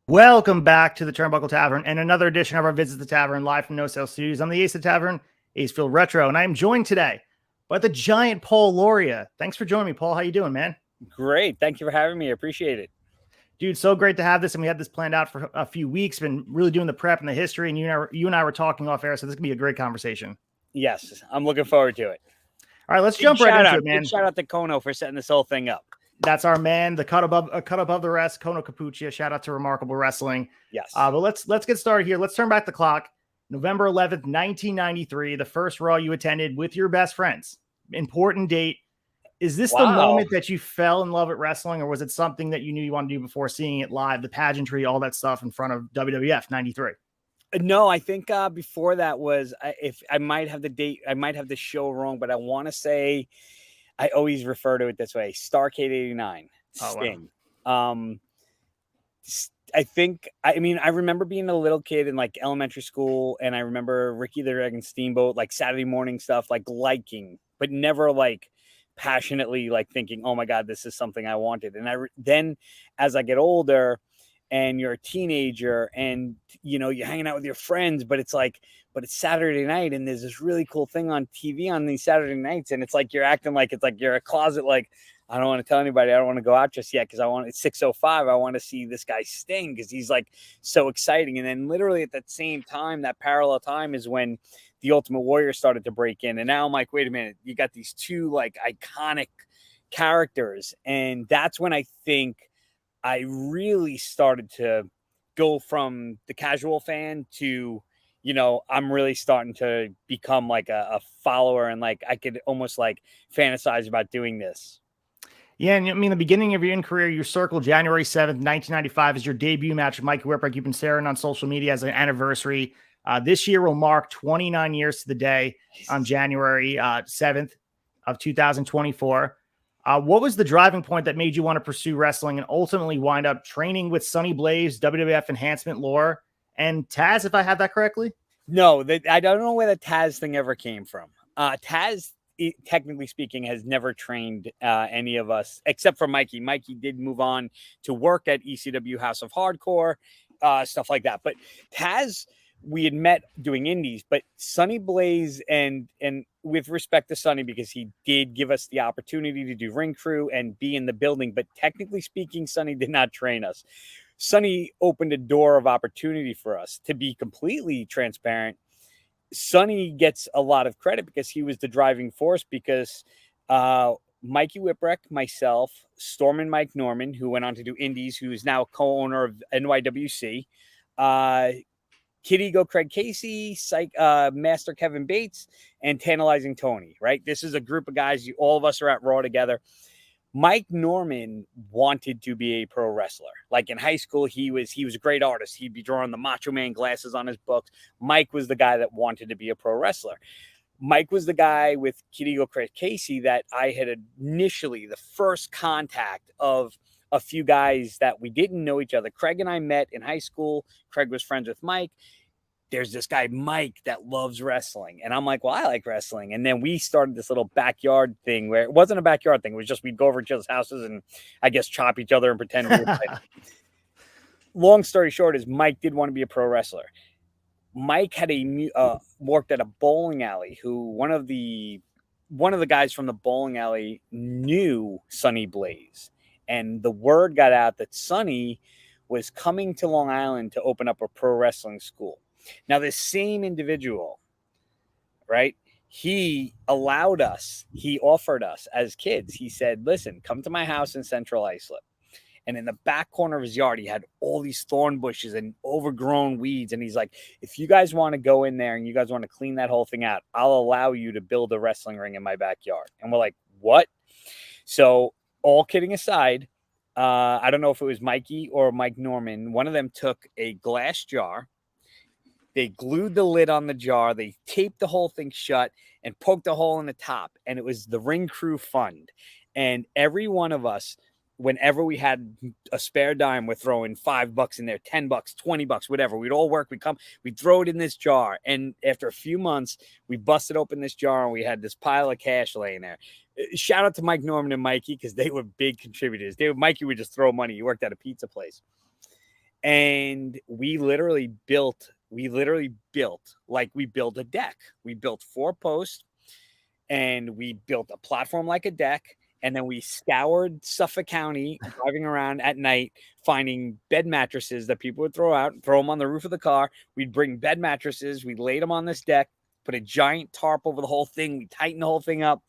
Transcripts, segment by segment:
Welcome back to the Turnbuckle Tavern and another edition of our Visit the Tavern live from No Sale Studios. I'm the Ace of the Tavern, ACEFIELD Retro, and I am joined today by the giant PAUL LAURIA. Thanks for joining me, Paul. How you doing, man? Great. Thank you for having me. I appreciate it. Dude, so great to have this, and we had this planned out for a few weeks. Been really doing the prep and the history, and you and I were talking off air, so this could be a great conversation. Yes, I'm looking forward to it. All right, let's jump right into it, man. Big shout out to Kono for setting this whole thing up. That's our man, the cut above the rest, Kono Capuccia. Shout out to Remarkable Wrestling. Yes. But let's get started here. Let's turn back the clock. November 11th, 1993, the first Raw you attended with your best friends. Important date. Is this the moment that you fell in love with wrestling, or was it something that you knew you wanted to do before seeing it live, the pageantry, all that stuff in front of WWF 93? No, I think before that was, if I might have the date, I might have the show wrong, but I want to say, I always refer to it this way: Starrcade '89, Sting. Wow. I remember being a little kid in like elementary school, and I remember Ricky the Dragon Steamboat, like Saturday morning stuff, like liking, but never like passionately like thinking, oh my God, this is something I wanted. And then as I get older and you're a teenager and, you know, you're hanging out with your friends, but it's Saturday night and there's this really cool thing on TV on these Saturday nights. And it's like, you're acting like it's like you're a closet. Like, I don't want to tell anybody. I don't want to go out just yet. Cause it's 6:05. I want to see this guy Sting. Cause he's like so exciting. And then literally at that same time, that parallel time is when the Ultimate Warrior started to break in. And now I'm like, wait a minute, you got these two like iconic characters. And that's when I think I really started to go from the casual fan to, you know, I'm really starting to become like a follower, and like I could almost like fantasize about doing this. Yeah, and I mean, the beginning of your career, you circled January 7th, 1995 as your debut match with Mikey Whipwreck. You've been sharing on social media as an anniversary. This year will mark 29 years to the day on January 7th of 2024. What was the driving point that made you want to pursue wrestling and ultimately wind up training with Sonny Blaze, WWF Enhancement Lore, and Taz, if I have that correctly? No, I don't know where the Taz thing ever came from. Taz, technically speaking, has never trained any of us except for Mikey. Mikey did move on to work at ECW House of Hardcore, stuff like that. But Taz, we had met doing indies, but Sonny Blaze and with respect to Sonny, because he did give us the opportunity to do ring crew and be in the building, but technically speaking, Sonny did not train us. Sonny opened a door of opportunity for us. To be completely transparent, Sonny gets a lot of credit because he was the driving force, because Mikey Whipwreck, myself, Storm and Mike Norman, who went on to do indies, who is now co-owner of NYWC, Kid Ego Craig Casey, Master Kevin Bates, and Tantalizing Tony, right? This is a group of guys. All of us are at Raw together. Mike Norman wanted to be a pro wrestler. Like in high school, he was a great artist. He'd be drawing the Macho Man glasses on his books. Mike was the guy that wanted to be a pro wrestler. Mike was the guy with Kid Ego Craig Casey that I had initially, the first contact of a few guys that we didn't know each other. Craig and I met in high school. Craig was friends with Mike. There's this guy, Mike, that loves wrestling. And I'm like, well, I like wrestling. And then we started this little backyard thing where it wasn't a backyard thing. It was just, we'd go over each other's houses and I guess chop each other and pretend we were playing. Long story short is Mike did want to be a pro wrestler. Mike had worked at a bowling alley who one of the guys from the bowling alley knew Sonny Blaze. And the word got out that Sonny was coming to Long Island to open up a pro wrestling school. Now, this same individual, right, he offered us as kids. He said, listen, come to my house in Central Islip. And in the back corner of his yard, he had all these thorn bushes and overgrown weeds. And he's like, if you guys want to go in there and you guys want to clean that whole thing out, I'll allow you to build a wrestling ring in my backyard. And we're like, what? So all kidding aside, I don't know if it was Mikey or Mike Norman. One of them took a glass jar. They glued the lid on the jar. They taped the whole thing shut and poked a hole in the top. And it was the Ring Crew Fund. And every one of us, whenever we had a spare dime, we're throwing $5 in there, $10, $20, whatever. We'd all work. We'd throw it in this jar. And after a few months, we busted open this jar and we had this pile of cash laying there. Shout out to Mike Norman and Mikey, because they were big contributors. Mikey would just throw money. He worked at a pizza place. And we literally built like we built a deck. We built 4 posts, and we built a platform like a deck. And then we scoured Suffolk County, driving around at night, finding bed mattresses that people would throw out, throw them on the roof of the car. We'd bring bed mattresses. We laid them on this deck, put a giant tarp over the whole thing. We tightened the whole thing up.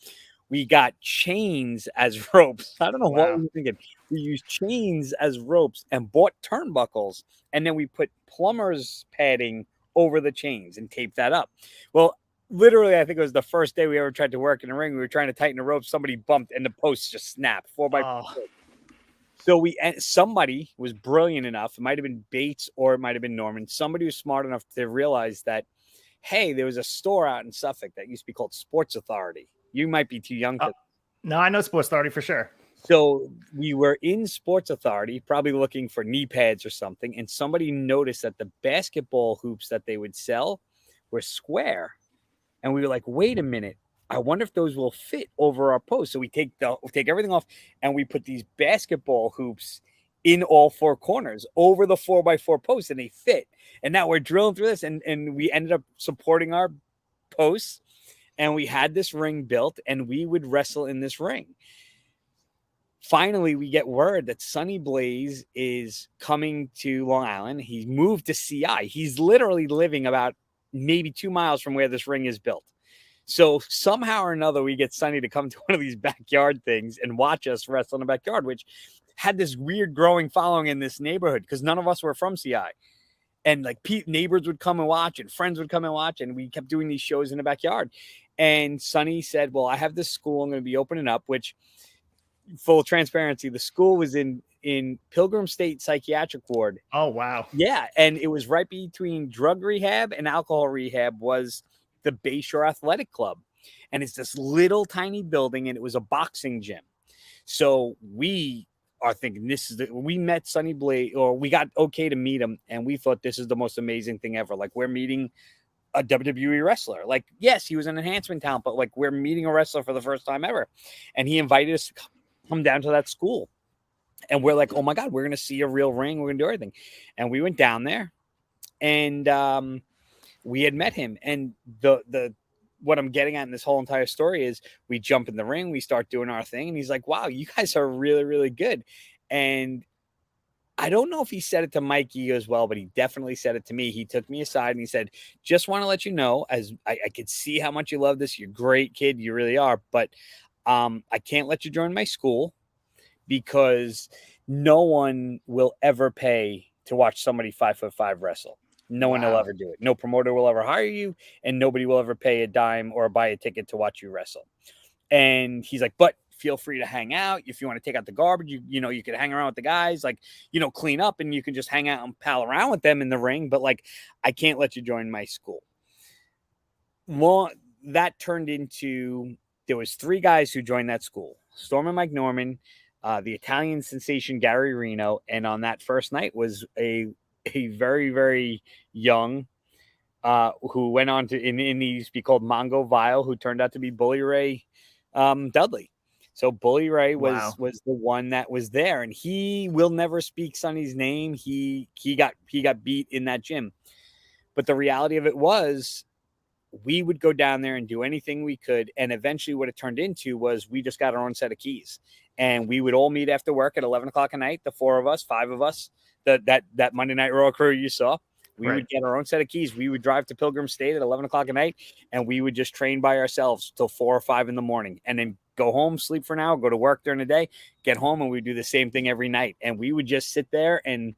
We got chains as ropes. I don't know what we were thinking. We used chains as ropes and bought turnbuckles. And then we put plumber's padding over the chains and taped that up. Well, literally, I think it was the first day we ever tried to work in a ring. We were trying to tighten the rope. Somebody bumped and the post just snapped 4x4. So somebody was brilliant enough. It might have been Bates or it might have been Norman. Somebody was smart enough to realize that, hey, there was a store out in Suffolk that used to be called Sports Authority. You might be too young. No, I know Sports Authority for sure. So we were in Sports Authority, probably looking for knee pads or something. And somebody noticed that the basketball hoops that they would sell were square. And we were like, wait a minute. I wonder if those will fit over our post. So we take everything off and we put these basketball hoops in all 4 corners over the 4x4 posts, and they fit. And now we're drilling through this, and we ended up supporting our posts, and we had this ring built, and we would wrestle in this ring. Finally, we get word that Sonny Blaze is coming to Long Island. He's moved to CI. He's literally living about maybe 2 miles from where this ring is built. So somehow or another, we get Sonny to come to one of these backyard things and watch us wrestle in the backyard, which had this weird growing following in this neighborhood because none of us were from CI. And like neighbors would come and watch, and friends would come and watch, and we kept doing these shows in the backyard. And Sonny said, well, I have this school I'm going to be opening up, which, full transparency, the school was in Pilgrim State Psychiatric Ward. Oh, wow. Yeah. And it was right between drug rehab and alcohol rehab was the Bayshore Athletic Club. And it's this little tiny building, and it was a boxing gym. So we are thinking we met Sonny Blaze, or we got okay to meet him, and we thought this is the most amazing thing ever. Like, we're meeting a WWE wrestler. Like, yes, he was an enhancement talent, but like, we're meeting a wrestler for the first time ever. And he invited us to come down to that school. And we're like, oh my God, we're going to see a real ring. We're going to do everything. And we went down there, and we had met him. And what I'm getting at in this whole entire story is we jump in the ring, we start doing our thing. And he's like, wow, you guys are really, really good. And I don't know if he said it to Mikey as well, but he definitely said it to me. He took me aside and he said, just want to let you know, as I could see how much you love this. You're a great kid. You really are. But I can't let you join my school because no one will ever pay to watch somebody 5'5" wrestle. No one will ever do it. No promoter will ever hire you, and nobody will ever pay a dime or buy a ticket to watch you wrestle. And he's like, but feel free to hang out. If you want to take out the garbage, you could hang around with the guys, like, clean up, and you can just hang out and pal around with them in the ring. But like, I can't let you join my school. Well, that turned into, there was 3 guys who joined that school: Storm and Mike Norman, the Italian sensation Gary Reno, and on that first night was a very, very young, who went on to in Indies be called Mongo Vile, who turned out to be Bully Ray Dudley. So Bully Ray was the one that was there, and he will never speak Sonny's name. He got beat in that gym. But the reality of it was, we would go down there and do anything we could. And eventually what it turned into was we just got our own set of keys, and we would all meet after work at 11 o'clock at night. The 4 of us, 5 of us, that Monday Night Raw crew you saw, we would get our own set of keys. We would drive to Pilgrim State at 11 o'clock at night, and we would just train by ourselves till 4 or 5 in the morning, and then go home, sleep for an hour, go to work during the day, get home, and we do the same thing every night. And we would just sit there and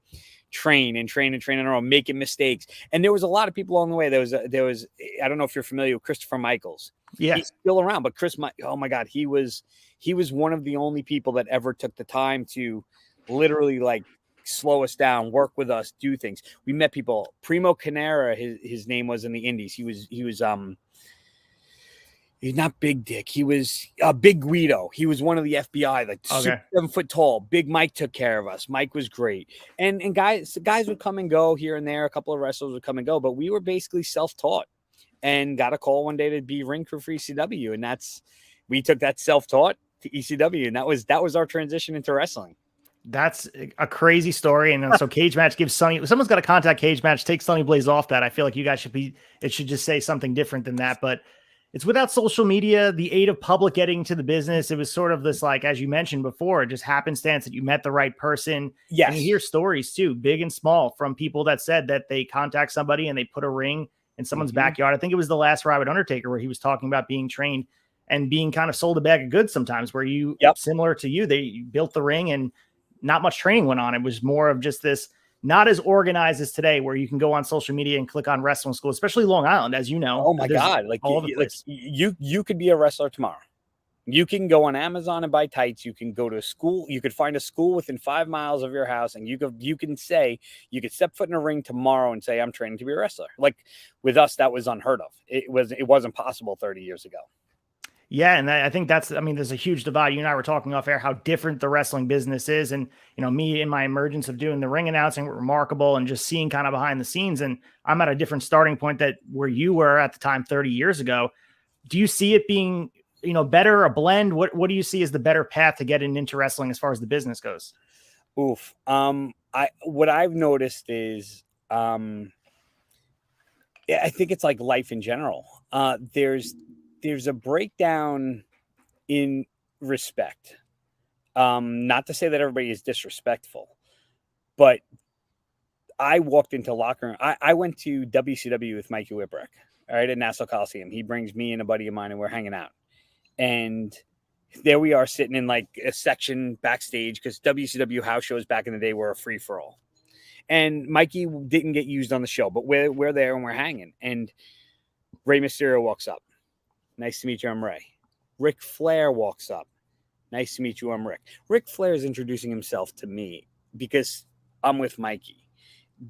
train on our own, making mistakes. And there was a lot of people along the way. There was I don't know if you're familiar with Christopher Michaels. Yeah, he's still around, but oh my God, he was one of the only people that ever took the time to literally like slow us down, work with us, do things. We met people. Primo Canera, his name was in the Indies. He was he's not Big Dick. He was Big Guido. He was one of the FBI, like 7 foot tall. Big Mike took care of us. Mike was great. And guys would come and go here and there. A couple of wrestlers would come and go, but we were basically self-taught, and got a call one day to be ring crew for ECW. And we took that self-taught to ECW. And that was our transition into wrestling. That's a crazy story. And then so Cage Match gives Sonny, someone's got to contact Cage Match, take Sonny Blaze off that. I feel like you guys it should just say something different than that. But it's without social media, the aid of public getting to the business. It was sort of this, like, as you mentioned before, just happenstance that you met the right person. Yes. And you hear stories too, big and small, from people that said that they contact somebody and they put a ring in someone's backyard. I think it was the last Robert Undertaker where he was talking about being trained and being kind of sold a bag of goods sometimes, where you, similar to you, they built the ring and not much training went on. It was more of just this, not as organized as today, where you can go on social media and click on wrestling school, especially Long Island, as you know. Oh my God. Like, all over the place. You could be a wrestler tomorrow. You can go on Amazon and buy tights. You can go to a school. You could find a school within 5 miles of your house, and you could step foot in a ring tomorrow and say, I'm training to be a wrestler. Like, with us, that was unheard of. It wasn't possible 30 years ago. Yeah. And I think there's a huge divide. You and I were talking off air how different the wrestling business is. And, me in my emergence of doing the ring announcing were remarkable and just seeing kind of behind the scenes. And I'm at a different starting point that where you were at the time 30 years ago. Do you see it being, better, a blend? What do you see as the better path to get into wrestling as far as the business goes? Oof. What I've noticed is, I think it's like life in general. There's a breakdown in respect. Not to say that everybody is disrespectful, but I walked into locker room. I went to WCW with Mikey Whipwreck, all right, at Nassau Coliseum. He brings me and a buddy of mine, and we're hanging out. And there we are sitting in like a section backstage, because WCW house shows back in the day were a free for all. And Mikey didn't get used on the show, but we're there and we're hanging. And Rey Mysterio walks up. Nice to meet you, I'm Ray. Ric Flair walks up. Nice to meet you, I'm Rick. Ric Flair is introducing himself to me because I'm with Mikey.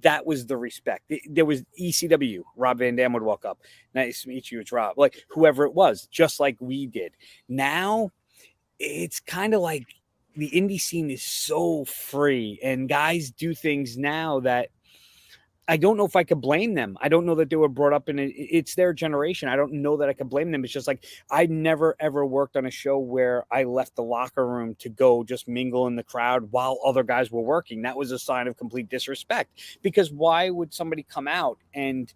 That was the respect. There was ECW. Rob Van Dam would walk up. Nice to meet you, it's Rob. Like, whoever it was, just like we did. Now, it's kind of like the indie scene is so free, and guys do things now that I don't know if I could blame them. I don't know that they were brought up in it's their generation. I don't know that I could blame them. It's just like, I never, ever worked on a show where I left the locker room to go just mingle in the crowd while other guys were working. That was a sign of complete disrespect, because why would somebody come out and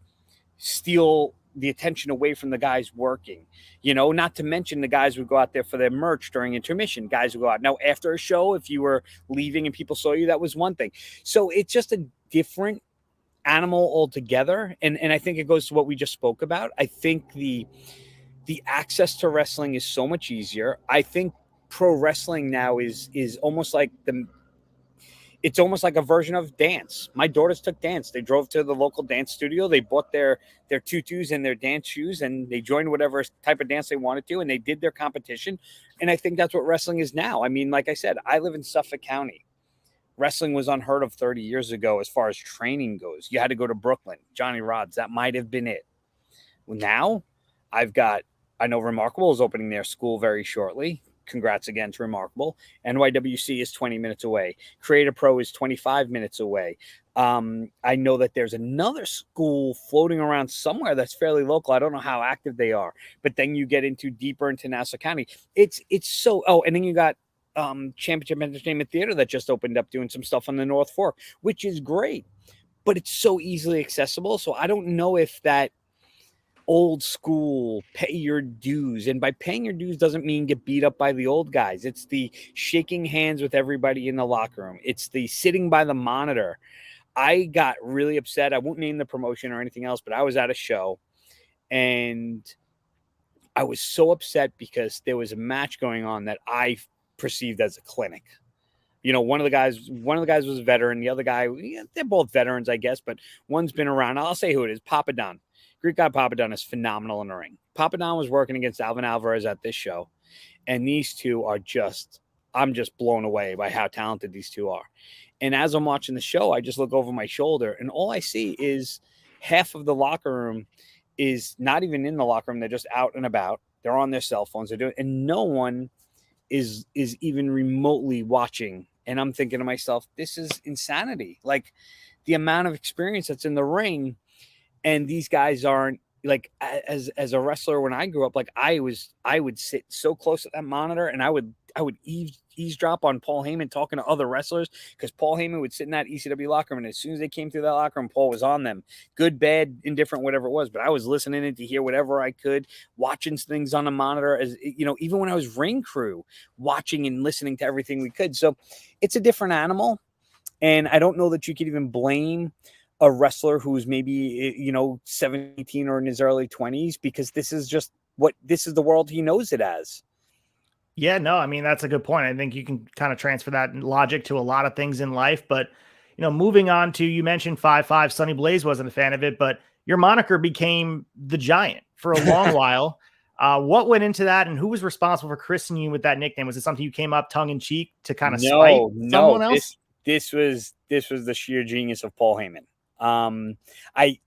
steal the attention away from the guys working? Not to mention the guys would go out there for their merch during intermission. Guys would go out. Now, after a show, if you were leaving and people saw you, that was one thing. So it's just a different animal altogether, and I think it goes to what we just spoke about. I think the access to wrestling is so much easier. I think pro wrestling now is almost like it's almost like a version of dance. My daughters took dance. They drove to the local dance studio. They bought their tutus and their dance shoes, and they joined whatever type of dance they wanted to, and they did their competition. And I think that's what wrestling is now. I mean, like I said, I live in Suffolk County. Wrestling was unheard of 30 years ago as far as training goes. You had to go to Brooklyn, Johnny Rods. That might have been it. Well, now I know Remarkable is opening their school very shortly. Congrats again to Remarkable. NYWC is 20 minutes away. Creative Pro is 25 minutes away. I know that there's another school floating around somewhere that's fairly local. I don't know how active they are, but then you get deeper into Nassau County. It's so, and then you got Championship Entertainment Theater that just opened up doing some stuff on the North Fork, which is great, but it's so easily accessible. So I don't know if that old school pay your dues, and by paying your dues doesn't mean get beat up by the old guys. It's the shaking hands with everybody in the locker room. It's the sitting by the monitor. I got really upset. I won't name the promotion or anything else, but I was at a show and I was so upset because there was a match going on that I perceived as a clinic. One of the guys was a veteran. The other guy, they're both veterans, I guess, but one's been around. I'll say who it is. Papa Don. Greek guy Papa Don is phenomenal in the ring. Papa Don was working against Alvin Alvarez at this show, and these two are I'm just blown away by how talented these two are. And as I'm watching the show, I just look over my shoulder, and all I see is half of the locker room is not even in the locker room. They're just out and about. They're on their cell phones. And no one is even remotely watching. And I'm thinking to myself, this is insanity. Like, the amount of experience that's in the ring, and these guys aren't, like, as a wrestler when I grew up, like, I would sit so close to that monitor, and I would eavesdrop on Paul Heyman talking to other wrestlers, because Paul Heyman would sit in that ECW locker room, and as soon as they came through that locker room, Paul was on them, good, bad, indifferent, whatever it was. But I was listening in to hear whatever I could, watching things on the monitor, as you know, even when I was ring crew, watching and listening to everything we could. So it's a different animal, and I don't know that you could even blame a wrestler who's maybe 17 or in his early 20s, because this is the world he knows it as. Yeah, no, I mean, that's a good point. I think you can kind of transfer that logic to a lot of things in life. But, moving on to, you mentioned 5'5", Sonny Blaze wasn't a fan of it, but your moniker became the Giant for a long while. What went into that, and who was responsible for christening you with that nickname? Was it something you came up tongue in cheek to kind of spite someone else? This was the sheer genius of Paul Heyman. I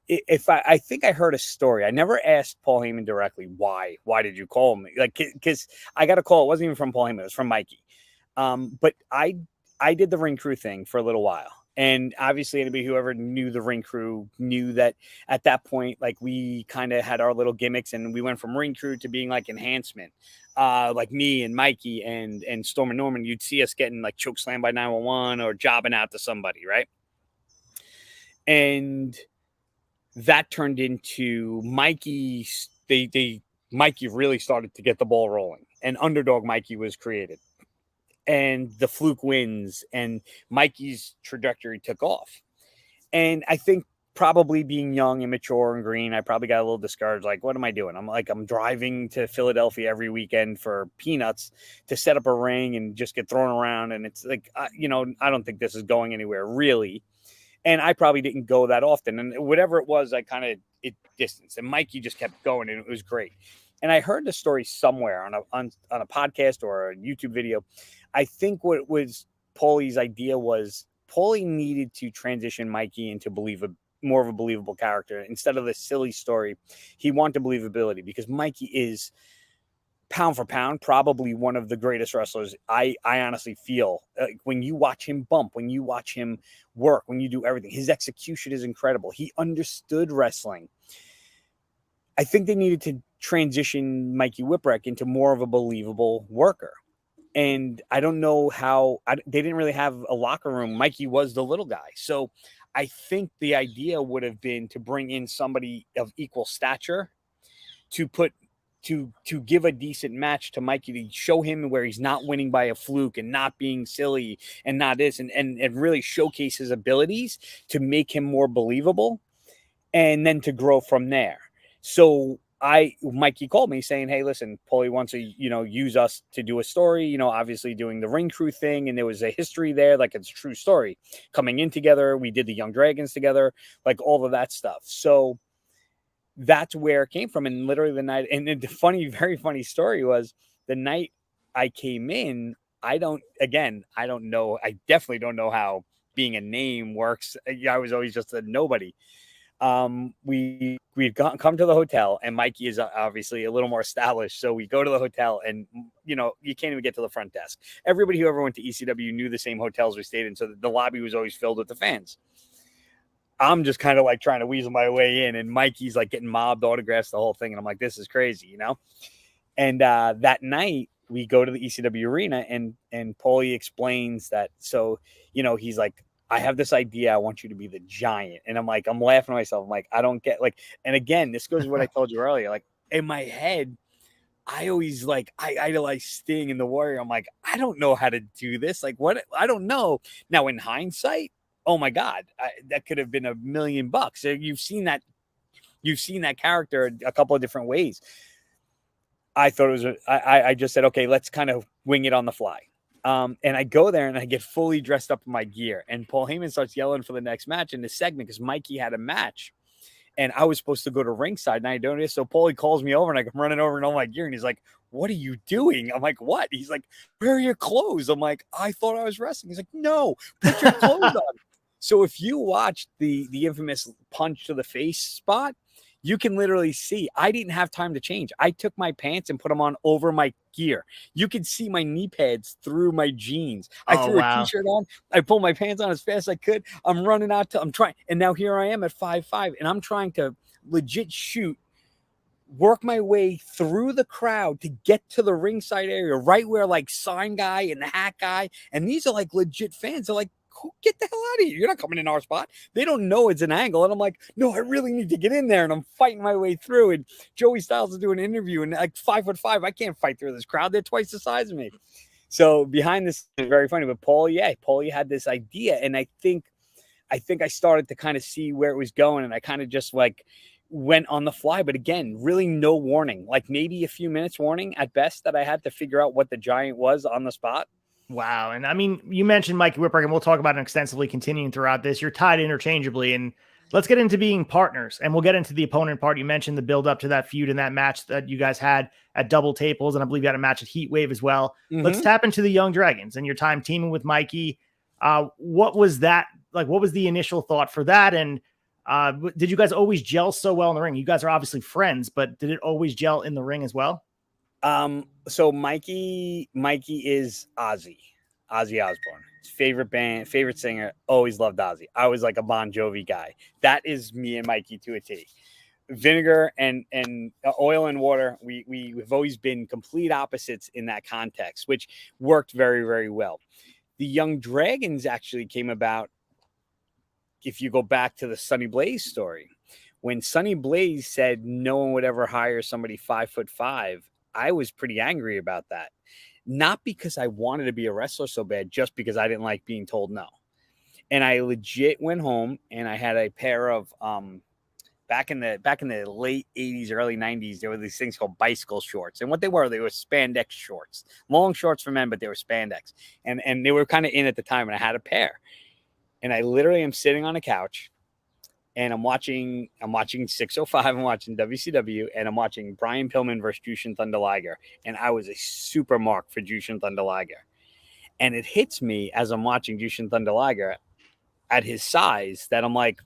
think I heard a story. I never asked Paul Heyman directly why did you call me, like, because I got a call. It wasn't even from Paul Heyman, it was from Mikey. But I did the ring crew thing for a little while, and obviously anybody who ever knew the ring crew knew that at that point, like, we kind of had our little gimmicks, and we went from ring crew to being like enhancement. Like me and Mikey and Storm and Norman, you'd see us getting like choke slammed by 911 or jobbing out to somebody, right? And that turned into Mikey. Mikey really started to get the ball rolling, and Underdog Mikey was created, and the Fluke wins, and Mikey's trajectory took off. And I think probably being young, immature, and green, I probably got a little discouraged. Like, what am I doing? I'm driving to Philadelphia every weekend for peanuts to set up a ring and just get thrown around. And it's like, I don't think this is going anywhere really. And I probably didn't go that often. And whatever it was, I kind of distanced. And Mikey just kept going, and it was great. And I heard the story somewhere on a podcast or a YouTube video. I think what was Paulie's idea was Paulie needed to transition Mikey into more of a believable character. Instead of the silly story, he wanted believability, because Mikey is, pound for pound, probably one of the greatest wrestlers. I honestly feel when you watch him bump, when you watch him work, when you do everything, his execution is incredible. He understood wrestling. I think they needed to transition Mikey Whipwreck into more of a believable worker. And I don't know how they didn't really have a locker room. Mikey was the little guy. So I think the idea would have been to bring in somebody of equal stature to give a decent match to Mikey, to show him where he's not winning by a fluke and not being silly and not this, and really showcase his abilities to make him more believable, and then to grow from there. So Mikey called me saying, hey, listen, Paulie wants to, use us to do a story, obviously doing the ring crew thing. And there was a history there, like it's a true story coming in together. We did the Young Dragons together, like all of that stuff. So that's where it came from. And literally the night, and the very funny story was, the night I came in, I don't know. I definitely don't know how being a name works. I was always just a nobody. We'd come to the hotel, and Mikey is obviously a little more established. So we go to the hotel, and you can't even get to the front desk. Everybody who ever went to ECW knew the same hotels we stayed in. So the lobby was always filled with the fans. I'm just kind of like trying to weasel my way in, and Mikey's like getting mobbed, autographs, the whole thing. And I'm like, this is crazy, And that night we go to the ECW arena, and Paulie explains that. So, he's like, I have this idea. I want you to be the Giant. And I'm like, I'm laughing to myself. I'm like, I don't get and again, this goes to what I told you earlier. Like, in my head, I always I idolize Sting and the Warrior. I'm like, I don't know how to do this. Like, what? I don't know. Now, in hindsight, oh my God, that could have been $1 million. So you've seen that character a couple of different ways. I thought it was, I just said, okay, let's kind of wing it on the fly. And I go there and I get fully dressed up in my gear, and Paul Heyman starts yelling for the next match in this segment, because Mikey had a match and I was supposed to go to ringside, and I don't know. So Paulie calls me over, and I come running over in all my gear, and he's like, what are you doing? I'm like, what? He's like, where are your clothes? I'm like, I thought I was wrestling. He's like, no, put your clothes on. So if you watch the infamous punch to the face spot, you can literally see I didn't have time to change. I took my pants and put them on over my gear. You could see my knee pads through my jeans. I threw a t-shirt on. I pulled my pants on as fast as I could. I'm running out I'm trying. And now here I am at 5'5", and I'm trying to legit shoot work my way through the crowd to get to the ringside area, right where like sign guy and the hat guy, and these are like legit fans. They're like, get the hell out of here. You're not coming in our spot. They don't know it's an angle. And I'm like, no, I really need to get in there. And I'm fighting my way through. And Joey Styles is doing an interview, and like 5'5", I can't fight through this crowd. They're twice the size of me. So behind this is very funny. But Paulie had this idea, and I think I started to kind of see where it was going, and I kind of just like went on the fly. But again, really no warning, like maybe a few minutes warning at best, that I had to figure out what the giant was on the spot. Wow. And I mean, you mentioned Mikey Whipwreck, and we'll talk about it extensively continuing throughout this. You're tied interchangeably, and let's get into being partners, and we'll get into the opponent part. You mentioned the build up to that feud and that match that you guys had at Double Tables, and I believe you had a match at Heat Wave as well. Let's tap into the Young Dragons and your time teaming with Mikey. What was that like? What was the initial thought for that? And did you guys always gel so well in the ring? You guys are obviously friends, but did it always gel in the ring as well? So Mikey is Ozzy Osbourne. His favorite band, favorite singer, always loved Ozzy. I was like a Bon Jovi guy. That is me and Mikey to a T. Vinegar and oil and water, we've always been complete opposites in that context, which worked very, very well. The Young Dragons actually came about, if you go back to the Sonny Blaze story. When Sonny Blaze said no one would ever hire somebody 5'5", I was pretty angry about that. Not because I wanted to be a wrestler so bad, just because I didn't like being told no. And I legit went home, and I had a pair of back in the late 80s, early 90s, there were these things called bicycle shorts. And what they were spandex shorts. Long shorts for men, but they were spandex. And they were kind of in at the time, and I had a pair. And I literally am sitting on a couch, and I'm watching 605, I'm watching WCW, and I'm watching Brian Pillman versus Jushin Thunder Liger. And I was a super mark for Jushin Thunder Liger. And it hits me as I'm watching Jushin Thunder Liger at his size that I'm like,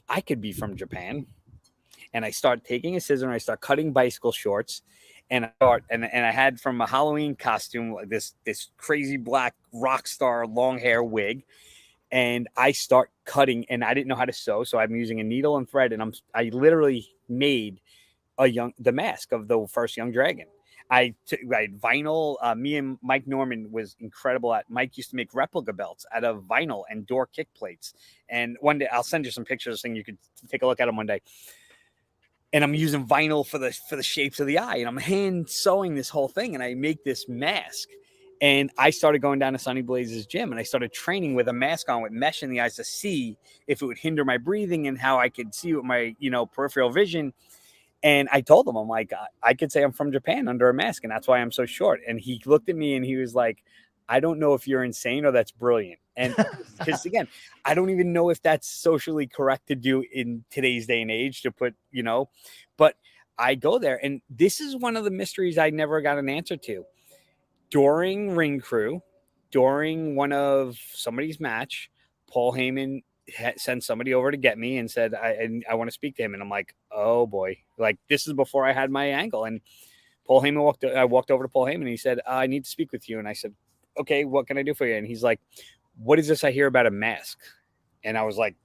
I could be from Japan. And I start taking a scissor and I start cutting bicycle shorts. And I had from a Halloween costume this crazy black rock star long hair wig. And I start cutting, and I didn't know how to sew, so I'm using a needle and thread, and I literally made the mask of the first Young Dragon. I had vinyl. Me and Mike Norman was incredible at. Mike used to make replica belts out of vinyl and door kick plates. And one day I'll send you some pictures, and you could take a look at them one day. And I'm using vinyl for the shapes of the eye, and I'm hand sewing this whole thing, and I make this mask. And I started going down to Sonny Blaze's gym, and I started training with a mask on with mesh in the eyes to see if it would hinder my breathing and how I could see with my, peripheral vision. And I told him, I'm like, I could say I'm from Japan under a mask, and that's why I'm so short. And he looked at me and he was like, I don't know if you're insane or that's brilliant. And because again, I don't even know if that's socially correct to do in today's day and age to put, but I go there. And this is one of the mysteries I never got an answer to. During Ring Crew, during one of somebody's match, Paul Heyman sent somebody over to get me and said, I want to speak to him. And I'm like, oh boy, like this is before I had my ankle. And I walked over to Paul Heyman and he said, I need to speak with you. And I said, okay, what can I do for you? And he's like, what is this I hear about a mask? And I was like,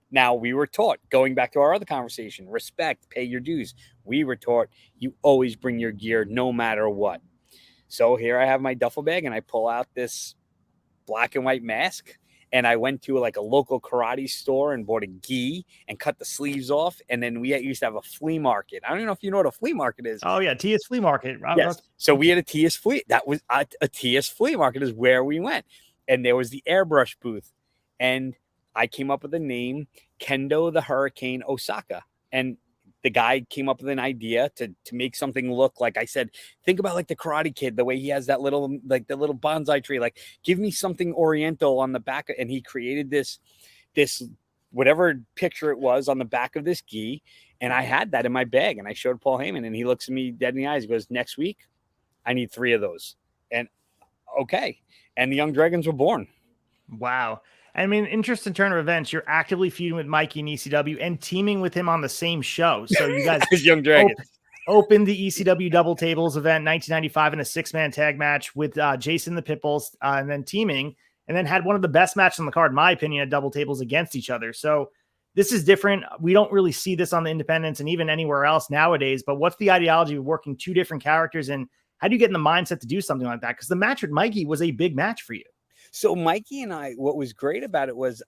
now we were taught, going back to our other conversation, respect, pay your dues. We were taught you always bring your gear no matter what. So here I have my duffel bag, and I pull out this black and white mask, and I went to like a local karate store and bought a gi and cut the sleeves off. And then we used to have a flea market. I don't know if you know what a flea market is. Oh yeah, Tia's Flea Market. Yes. So we had a Tia's Flea. That was a Tia's Flea Market is where we went, and there was the airbrush booth, and I came up with the name Kendo the Hurricane Osaka, and the guy came up with an idea to make something look like, I said, think about like the Karate Kid, the way he has that little, like the little bonsai tree, like give me something oriental on the back. And he created this whatever picture it was on the back of this gi. And I had that in my bag, and I showed Paul Heyman, and he looks at me dead in the eyes. He goes, next week, I need 3 of those. And okay. And the Young Dragons were born. Wow. I mean, interesting turn of events. You're actively feuding with Mikey in ECW and teaming with him on the same show. So you guys Young Dragons opened the ECW Double Tables event 1995 in a 6-man tag match with Jason the Pitbulls, and then teaming, and then had one of the best matches on the card, in my opinion, at Double Tables against each other. So this is different. We don't really see this on the independents and even anywhere else nowadays, but what's the ideology of working two different characters, and how do you get in the mindset to do something like that? Because the match with Mikey was a big match for you. So Mikey and I, what was great about it was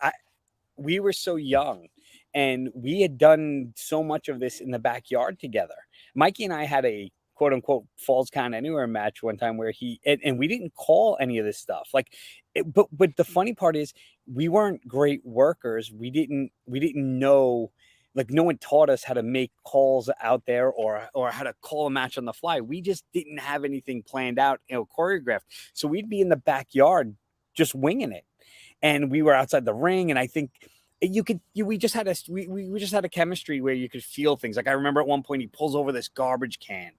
we were so young and we had done so much of this in the backyard together. Mikey and I had a quote unquote Falls Count Anywhere match one time where and we didn't call any of this stuff. But the funny part is we weren't great workers. We didn't know, like no one taught us how to make calls out there or how to call a match on the fly. We just didn't have anything planned out, choreographed. So we'd be in the backyard just winging it. And we were outside the ring. And I think we just had a chemistry where you could feel things. Like I remember at one point he pulls over this garbage can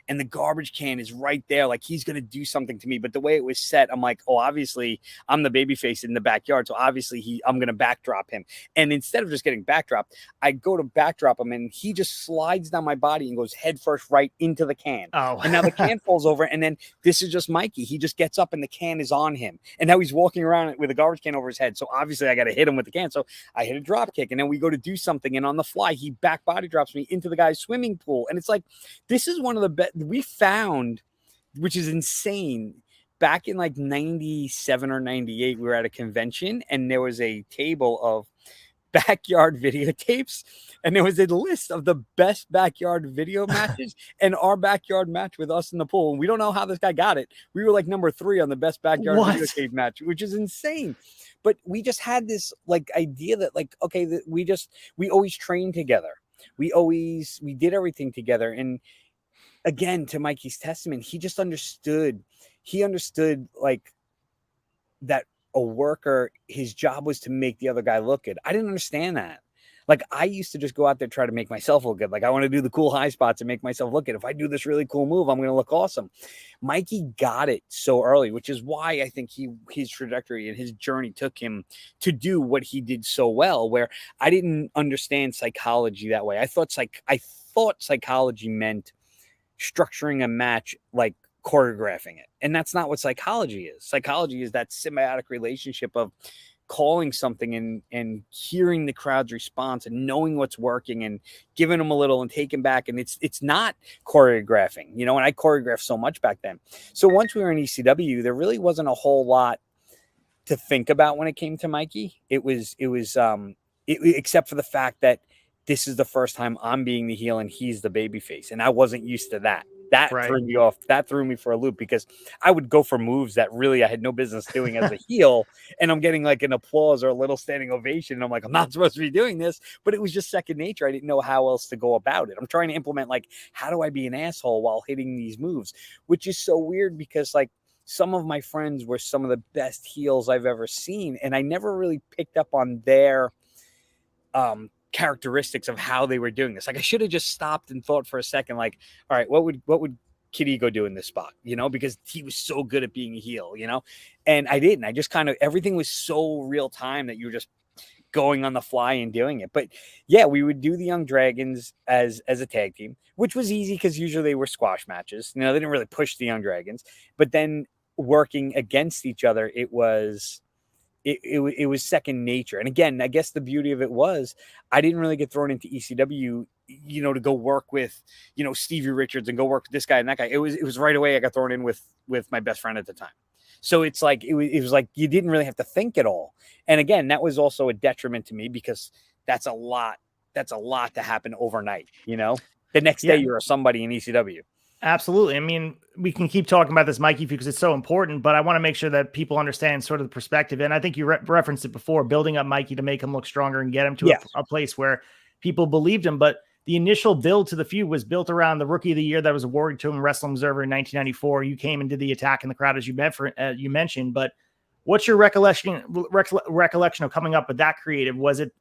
and the garbage can is right there. Like he's going to do something to me. But the way it was set, I'm like, oh, obviously I'm the babyface in the backyard. So obviously I'm going to backdrop him. And instead of just getting backdropped, I go to backdrop him and he just slides down my body and goes head first right into the can. Oh, and now the can falls over. And then this is just Mikey. He just gets up and the can is on him. And now he's walking around with a garbage can over his head. So obviously I got to hit him with the can. So I hit a drop kick and then we go to do something. And on the fly, he back body drops me into the guy's swimming pool. And it's like, this is one of the best we found, which is insane. Back in like 97 or 98, we were at a convention and there was a table of backyard videotapes and there was a list of the best backyard video matches and our backyard match with us in the pool. And we don't know how this guy got it. We were like number 3 on the best backyard videotape match, which is insane. But we just had this like idea that like, okay, that we always trained together. We did everything together. And again, to Mikey's testament, he just understood. He understood like that a worker, his job was to make the other guy look good. I didn't understand that. Like I used to just go out there, try to make myself look good. Like I want to do the cool high spots and make myself look good. If I do this really cool move, I'm going to look awesome. Mikey got it so early, which is why I think his trajectory and his journey took him to do what he did so well, where I didn't understand psychology that way. I thought psychology meant structuring a match like choreographing it. And that's not what psychology is. Psychology is that symbiotic relationship of calling something and hearing the crowd's response and knowing what's working and giving them a little and taking back. And it's not choreographing, and I choreographed so much back then. So once we were in ECW, there really wasn't a whole lot to think about when it came to Mikey. It was except for the fact that this is the first time I'm being the heel and he's the babyface. And I wasn't used to that. That threw me off. That threw me for a loop because I would go for moves that really I had no business doing as a heel. And I'm getting like an applause or a little standing ovation. And I'm like, I'm not supposed to be doing this, but it was just second nature. I didn't know how else to go about it. I'm trying to implement like, how do I be an asshole while hitting these moves? Which is so weird because like some of my friends were some of the best heels I've ever seen. And I never really picked up on their, characteristics of how they were doing this. Like I should have just stopped and thought for a second, like, all right, what would Kid Ego do in this spot? Because he was so good at being a heel, and I didn't. I just kind of, everything was so real time that you were just going on the fly and doing it. But yeah, we would do the Young Dragons as a tag team, which was easy because usually they were squash matches. They didn't really push the Young Dragons, but then working against each other, it was second nature. And again, I guess the beauty of it was I didn't really get thrown into ECW, to go work with, Stevie Richards and go work with this guy and that guy. It was right away I got thrown in with my best friend at the time. So it's like, it was like you didn't really have to think at all. And again, that was also a detriment to me because that's a lot to happen overnight. The next day you're somebody in ECW. Absolutely. I mean, we can keep talking about this Mikey because it's so important, but I want to make sure that people understand sort of the perspective. And I think you referenced it before, building up Mikey to make him look stronger and get him to a place where people believed him. But the initial build to the feud was built around the Rookie of the Year that was awarded to him, Wrestling Observer in 1994. You came and did the attack in the crowd, as you mentioned. But what's your recollection of coming up with that creative? Was it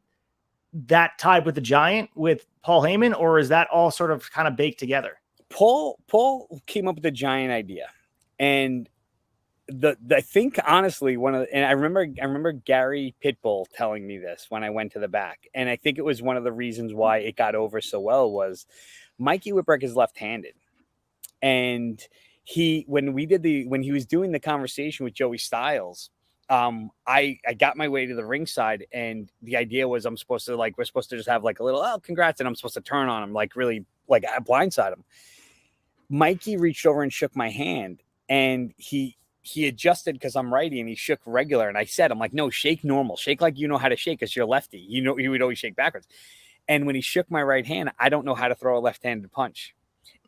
that tied with the Giant with Paul Heyman, or is that all sort of kind of baked together? Paul came up with the Giant idea, and I think honestly and I remember Gary Pitbull telling me this when I went to the back, and I think it was one of the reasons why it got over so well was Mikey Whipwreck is left-handed, and when he was doing the conversation with Joey Styles, I got my way to the ringside, and the idea was we're supposed to just have like a little, oh, congrats, and I'm supposed to turn on him, like really like blindside him. Mikey reached over and shook my hand, and he adjusted because I'm righty, and he shook regular. And I said, I'm like, no, shake normal, shake like you know how to shake, because you're lefty. You know, you would always shake backwards. And when he shook my right hand, I don't know how to throw a left-handed punch.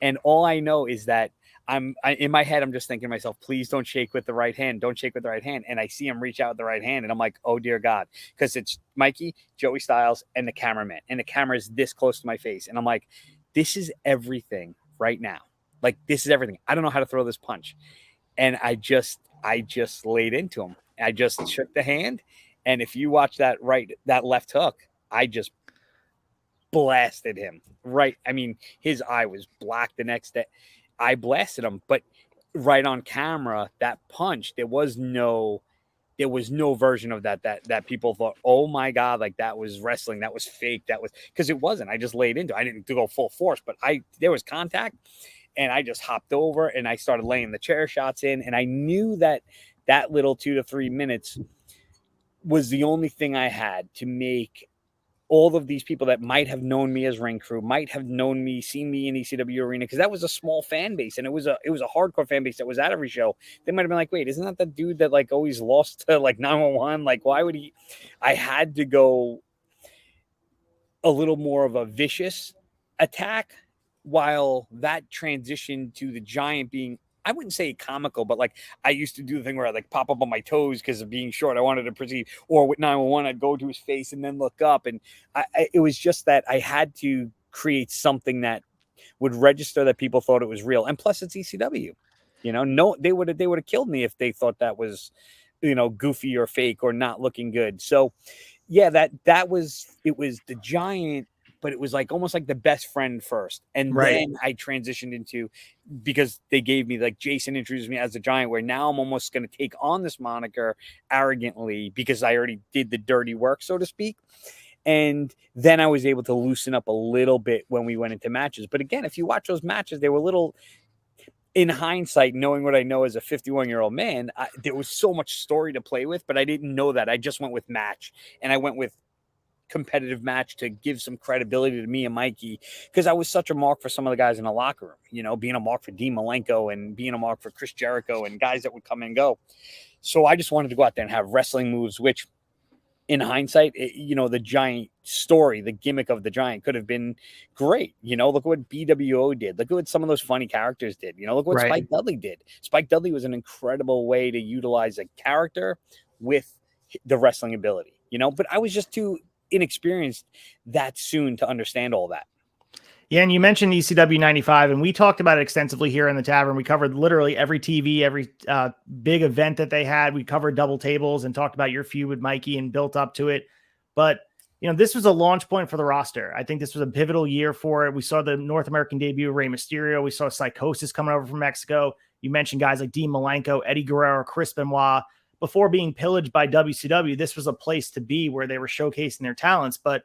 And all I know is that in my head, I'm just thinking to myself, please don't shake with the right hand. Don't shake with the right hand. And I see him reach out with the right hand, and I'm like, oh, dear God, because it's Mikey, Joey Styles, and the cameraman. And the camera is this close to my face. And I'm like, this is everything right now. Like, this is everything. I don't know how to throw this punch. And I just laid into him. I just shook the hand. And if you watch that left hook, I just blasted him. Right. I mean, his eye was black the next day. I blasted him, but right on camera, that punch, there was no version of that people thought, oh my God, like that was wrestling, that was fake, that was, because it wasn't. I just laid into it. I didn't go full force, but there was contact, and I just hopped over and I started laying the chair shots in, and I knew that little 2 to 3 minutes was the only thing I had to make all of these people that might have known me as ring crew, might have known me, seen me in ECW arena, because that was a small fan base, and it was a hardcore fan base that was at every show. They might have been like, wait, isn't that the dude that like always lost to like 911? Like, why would he? I had to go a little more of a vicious attack, while that transitioned to the Giant being, I wouldn't say comical, but like I used to do the thing where I like pop up on my toes because of being short. I wanted to perceive, or with 911, I'd go to his face and then look up. And it was just that I had to create something that would register that people thought it was real. And plus, it's ECW. You know, no, they would have killed me if they thought that was, you know, goofy or fake or not looking good. So, yeah, it was the Giant, but it was like almost like the best friend first. And then I transitioned into, because they gave me, like, Jason introduced me as the Giant, where now I'm almost going to take on this moniker arrogantly because I already did the dirty work, so to speak. And then I was able to loosen up a little bit when we went into matches. But again, if you watch those matches, they were little, in hindsight, knowing what I know as a 51-year-old man, there was so much story to play with, but I didn't know that. I just went with match, and I went with competitive match to give some credibility to me and Mikey, because I was such a mark for some of the guys in the locker room, you know, being a mark for Dean Malenko and being a mark for Chris Jericho and guys that would come and go. So I just wanted to go out there and have wrestling moves, which in hindsight, you know, the Giant story, the gimmick of the Giant could have been great. You know, look at what BWO did. Look at what some of those funny characters did. You know, look what Spike Dudley did. Spike Dudley was an incredible way to utilize a character with the wrestling ability, you know, but I was just too inexperienced that soon to understand all that. Yeah, and you mentioned ECW 95, and we talked about it extensively here in the tavern. We covered literally every TV, every big event that they had. We covered double tables and talked about your feud with Mikey and built up to it. But, you know, this was a launch point for the roster. I think this was a pivotal year for it. We saw the North American debut of Rey Mysterio. We saw Psychosis coming over from Mexico. You mentioned guys like Dean Malenko, Eddie Guerrero, Chris Benoit. Before being pillaged by WCW, this was a place to be where they were showcasing their talents. But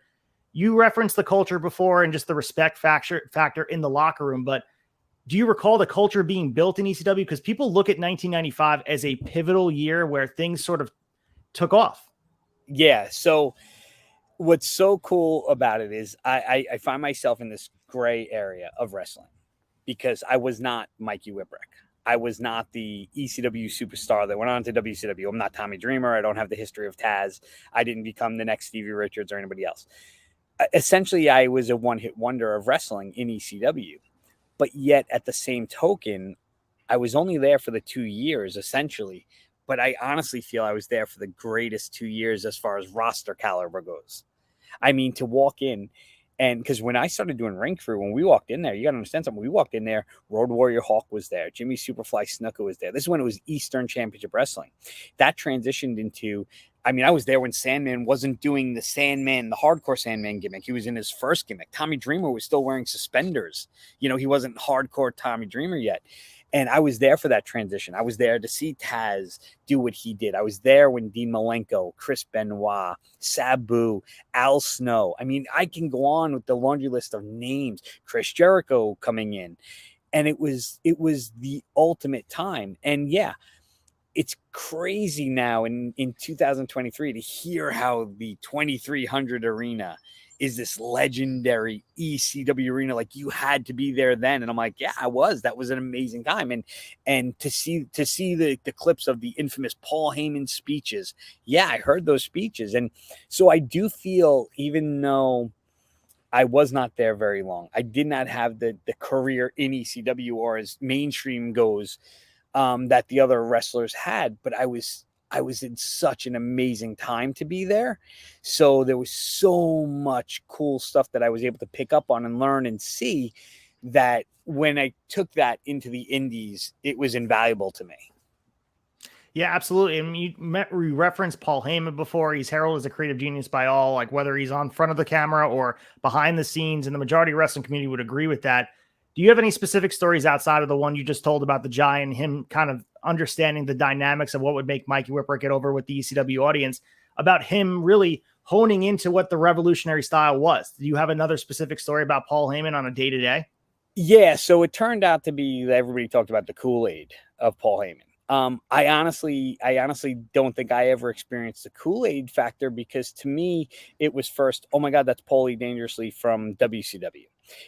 you referenced the culture before and just the respect factor in the locker room. But do you recall the culture being built in ECW? Because people look at 1995 as a pivotal year where things sort of took off. Yeah. So what's so cool about it is I find myself in this gray area of wrestling, because I was not Mikey Whipwreck. I was not the ECW superstar that went on to WCW. I'm not Tommy Dreamer. I don't have the history of Taz. I didn't become the next Stevie Richards or anybody else. Essentially, I was a one-hit wonder of wrestling in ECW. But yet, at the same token, I was only there for the 2 years, essentially. But I honestly feel I was there for the greatest 2 years as far as roster caliber goes. I mean, to walk in, and because when I started doing Ring Crew, when we walked in there, you got to understand something. We walked in there, Road Warrior Hawk was there, Jimmy Superfly Snuka was there. This is when it was Eastern Championship Wrestling. That transitioned into, I mean, I was there when Sandman wasn't doing the Sandman, the hardcore Sandman gimmick. He was in his first gimmick. Tommy Dreamer was still wearing suspenders. You know, he wasn't hardcore Tommy Dreamer yet. And I was there for that transition. I was there to see Taz do what he did. I was there when Dean Malenko, Chris Benoit, Sabu, Al Snow. I mean, I can go on with the laundry list of names. Chris Jericho coming in. And it was the ultimate time. And yeah, it's crazy now in 2023 to hear how the 2300 arena is this legendary ECW arena. Like, you had to be there then. And I'm like, yeah, I was. That was an amazing time. And to see the clips of the infamous Paul Heyman speeches. Yeah, I heard those speeches. And so I do feel, even though I was not there very long, I did not have the career in ECW, or as mainstream goes, that the other wrestlers had, but I was in such an amazing time to be there. So there was so much cool stuff that I was able to pick up on and learn and see, that when I took that into the indies, it was invaluable to me. Yeah, absolutely. I mean, you referenced Paul Heyman before. He's heralded as a creative genius by all, like whether he's on front of the camera or behind the scenes, and the majority of wrestling community would agree with that. Do you have any specific stories outside of the one you just told about the Giant, him kind of understanding the dynamics of what would make Mikey Whipwreck get over with the ECW audience, about him really honing into what the revolutionary style was? Do you have another specific story about Paul Heyman on a day-to-day? Yeah, so it turned out to be that everybody talked about the Kool-Aid of Paul Heyman. I honestly don't think I ever experienced the Kool-Aid factor, because to me, it was first, oh my God, that's Paulie Dangerously from WCW.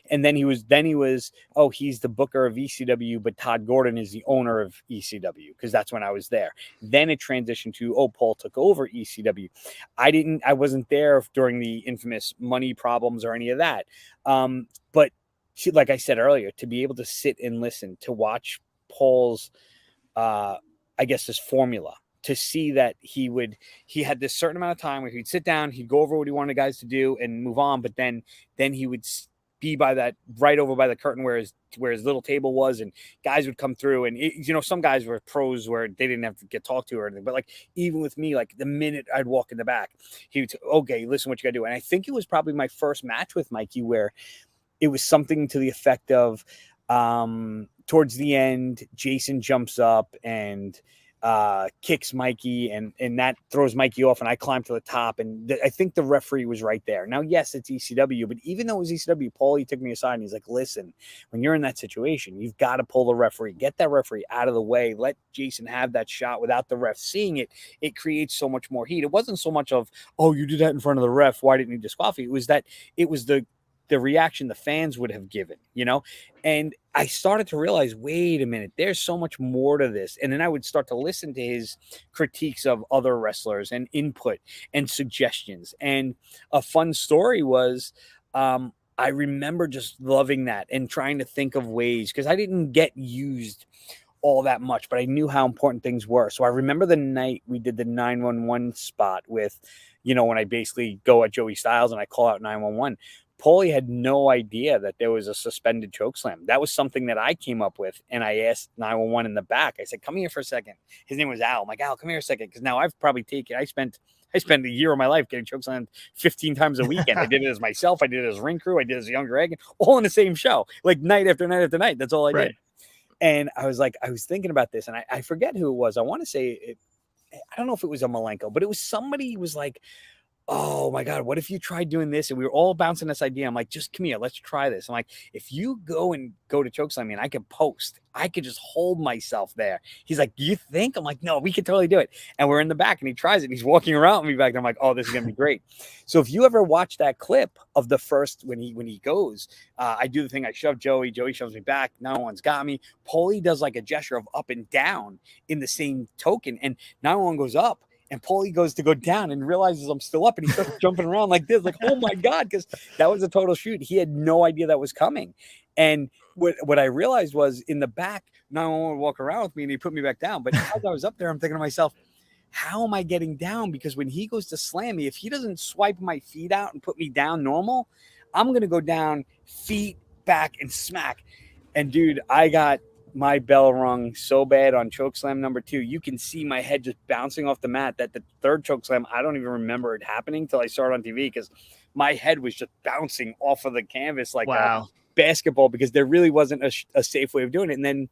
And then he was, oh, he's the booker of ECW, but Todd Gordon is the owner of ECW, because that's when I was there. Then it transitioned to, oh, Paul took over ECW. I wasn't there during the infamous money problems or any of that. But like I said earlier, to be able to sit and listen, to watch Paul's, I guess, his formula, to see that he had this certain amount of time where he'd sit down, he'd go over what he wanted guys to do and move on. But then he would be by that, right over by the curtain where his little table was, and guys would come through. And some guys were pros where they didn't have to get talked to or anything. But like, even with me, like the minute I'd walk in the back, he would say, okay, listen, what you gotta do. And I think it was probably my first match with Mikey where it was something to the effect of, towards the end, Jason jumps up and kicks Mikey, and that throws Mikey off, and I climb to the top, and I think the referee was right there. Now, yes, it's ECW, but even though it was ECW, Paulie took me aside and he's like, listen, when you're in that situation, you've got to pull the referee, get that referee out of the way, let Jason have that shot without the ref seeing it. It creates so much more heat. It wasn't so much of, oh, you did that in front of the ref, why didn't you disqualify? It was that it was the reaction the fans would have given, and I started to realize, wait a minute, there's so much more to this. And then I would start to listen to his critiques of other wrestlers and input and suggestions. And a fun story was, I remember just loving that and trying to think of ways, because I didn't get used all that much, but I knew how important things were. So I remember the night we did the 911 spot with, when I basically go at Joey Styles and I call out 911. Paulie had no idea that there was a suspended chokeslam. That was something that I came up with, and I asked 911 in the back. I said, come here for a second. His name was Al. I'm like, Al, come here a second, because now I've probably I spent a year of my life getting chokeslammed 15 times a weekend. I did it as myself. I did it as ring crew. I did it as a younger egg, all in the same show, like night after night after night. That's all I did. And I was thinking about this, and I forget who it was. I want to say, I don't know if it was a Malenko, but it was somebody who was like, oh my God, what if you tried doing this? And we were all bouncing this idea. I'm like, just come here, let's try this. I'm like, if you go to chokeslam me and I can post, I could just hold myself there. He's like, do you think? I'm like, no, we could totally do it. And we're in the back and he tries it and he's walking around with me back there. I'm like, oh, this is going to be great. So if you ever watch that clip of the first, when he goes, I do the thing, I shove Joey shoves me back. No one's got me. Paulie does like a gesture of up and down in the same token. And no one goes up. And Paulie goes to go down and realizes I'm still up, and he starts jumping around like this, like, oh my God, because that was a total shoot. He had no idea that was coming. And what I realized was, in the back, no one would walk around with me, and he put me back down. But as I was up there, I'm thinking to myself, how am I getting down? Because when he goes to slam me, if he doesn't swipe my feet out and put me down normal, I'm going to go down, feet back, and smack. And dude, I got my bell rung so bad on chokeslam number 2. You can see my head just bouncing off the mat. That the third chokeslam, I don't even remember it happening till I saw it on TV, because my head was just bouncing off of the canvas like a basketball, because there really wasn't a safe way of doing it. And then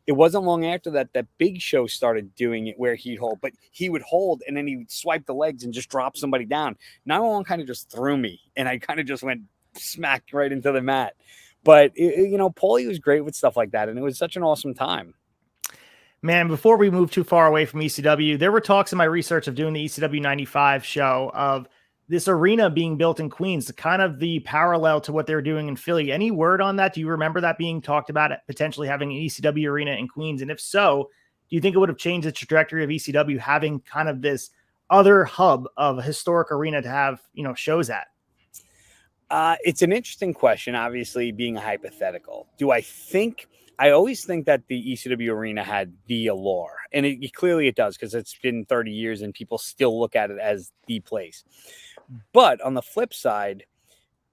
it wasn't long after that Big Show started doing it, where he'd hold, but he would hold and then he would swipe the legs and just drop somebody down. Now one kind of just threw me, and I kind of just went smack right into the mat. But, Paulie was great with stuff like that, and it was such an awesome time. Man, before we move too far away from ECW, there were talks in my research of doing the ECW 95 show of this arena being built in Queens, kind of the parallel to what they were doing in Philly. Any word on that? Do you remember that being talked about, potentially having an ECW arena in Queens? And if so, do you think it would have changed the trajectory of ECW having kind of this other hub of a historic arena to have, shows at? It's an interesting question, obviously being a hypothetical. I always think that the ECW arena had the allure, and clearly it does, because it's been 30 years and people still look at it as the place. But on the flip side,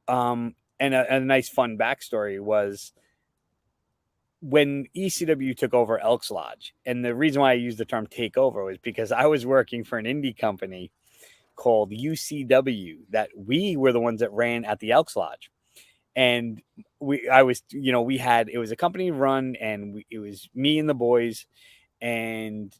and a nice fun backstory was when ECW took over Elks Lodge. And the reason why I use the term takeover was because I was working for an indie company called UCW that we were the ones that ran at the Elks Lodge. And it was a company run, and it was me and the boys. And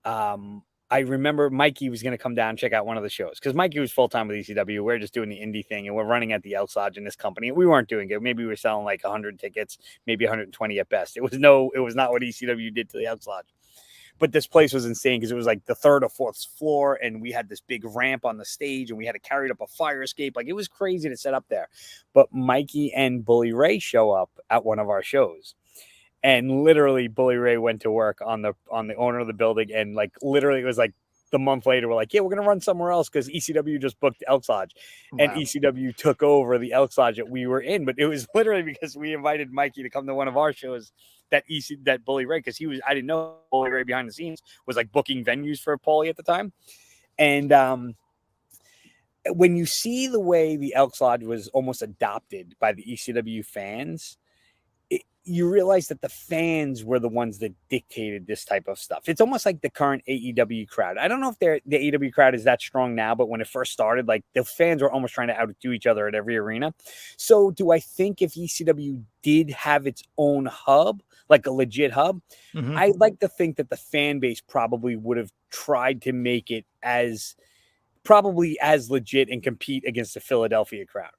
I remember Mikey was going to come down and check out one of the shows, because Mikey was full-time with ECW. We're just doing the indie thing, and we're running at the Elks Lodge in this company. We weren't doing it. Maybe we were selling like 100 tickets, maybe 120 at best. It was not what ECW did to the Elks Lodge. But this place was insane, because it was like the third or fourth floor, and we had this big ramp on the stage, and we had to carry it up a fire escape. Like, it was crazy to set up there. But Mikey and Bully Ray show up at one of our shows. And literally, Bully Ray went to work on the owner of the building, and like literally, it was like the month later, we're like, yeah, we're gonna run somewhere else because ECW just booked Elks Lodge, and ECW took over the Elks Lodge that we were in. But it was literally because we invited Mikey to come to one of our shows that Bully Ray, because I didn't know Bully Ray behind the scenes was like booking venues for Paulie at the time, and when you see the way the Elks Lodge was almost adopted by the ECW fans, you realize that the fans were the ones that dictated this type of stuff. It's almost like the current AEW crowd. I don't know if the AEW crowd is that strong now, but when it first started, like, the fans were almost trying to outdo each other at every arena. So do I think if ECW did have its own hub, like a legit hub, I'd like to think that the fan base probably would have tried to make it as legit and compete against the Philadelphia crowd.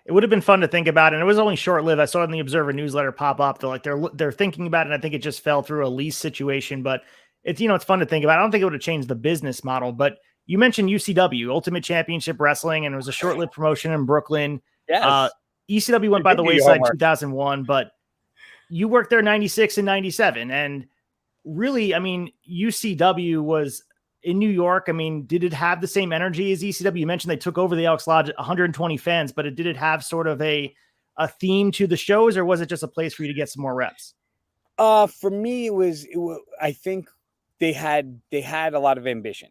It would have been fun to think about, and it was only short-lived. I saw in the Observer newsletter pop up. They're thinking about it, and I think it just fell through a lease situation. But it's it's fun to think about. I don't think it would have changed the business model. But you mentioned UCW, Ultimate Championship Wrestling, and it was a short-lived promotion in Brooklyn. Yes. ECW went by the wayside in 2001, but you worked there 96 and 97, and really, I mean, UCW was in New York. I mean, did it have the same energy as ECW? You mentioned they took over the Elks Lodge, 120 fans, but did it have sort of a theme to the shows, or was it just a place for you to get some more reps? For me, I think they had a lot of ambition.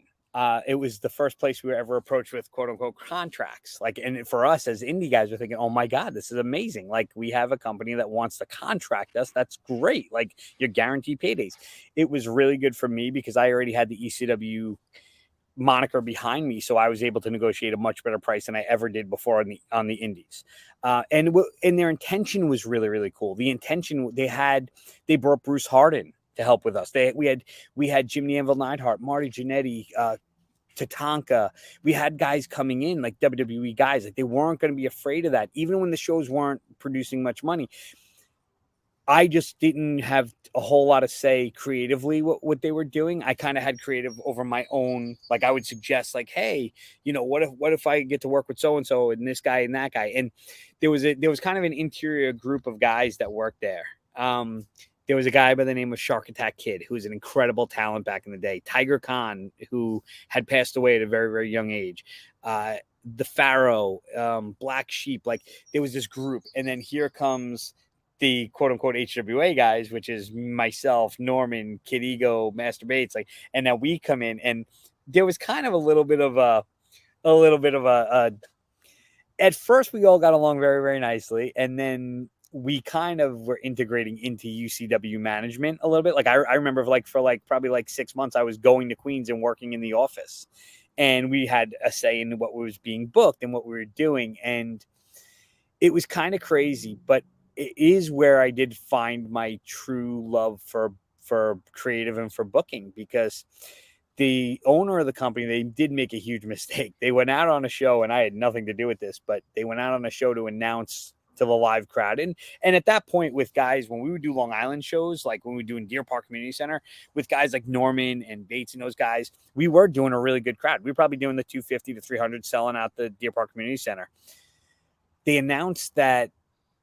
It was the first place we were ever approached with quote unquote contracts. Like, and for us as indie guys, we're thinking, oh my God, this is amazing. Like, we have a company that wants to contract us. That's great. Like, you're guaranteed paydays. It was really good for me because I already had the ECW moniker behind me. So I was able to negotiate a much better price than I ever did before on the indies. And their intention was really, really cool. The intention they brought Bruce Harden to help with us. We had Jim the Anvil Neidhart, Marty Jannetty, Tatanka. We had guys coming in, like WWE guys. Like, they weren't going to be afraid of that, even when the shows weren't producing much money. I just didn't have a whole lot of say creatively what they were doing. I kind of had creative over my own. Like, I would suggest, like, hey, what if I get to work with so and so and this guy and that guy? And there was kind of an interior group of guys that worked there. There was a guy by the name of Shark Attack Kid, who was an incredible talent back in the day. Tiger Khan, who had passed away at a very, very young age. The Pharaoh, Black Sheep. Like, there was this group. And then here comes the quote unquote HWA guys, which is myself, Norman, Kid Ego, Master Bates. Like, and now we come in, and there was kind of a little bit of a at first we all got along very, very nicely. And then we kind of were integrating into UCW management a little bit. Like, I remember for probably 6 months, I was going to Queens and working in the office, and we had a say in what was being booked and what we were doing. And it was kind of crazy, but it is where I did find my true love for creative and for booking, because the owner of the company, they did make a huge mistake. They went out on a show, and I had nothing to do with this, but they went out on a show to announce the live crowd. And at that point with guys, when we would do Long Island shows, like when we were doing Deer Park Community Center with guys like Norman and Bates and those guys, we were doing a really good crowd. We were probably doing the 250 to 300 selling out the Deer Park Community Center. They announced that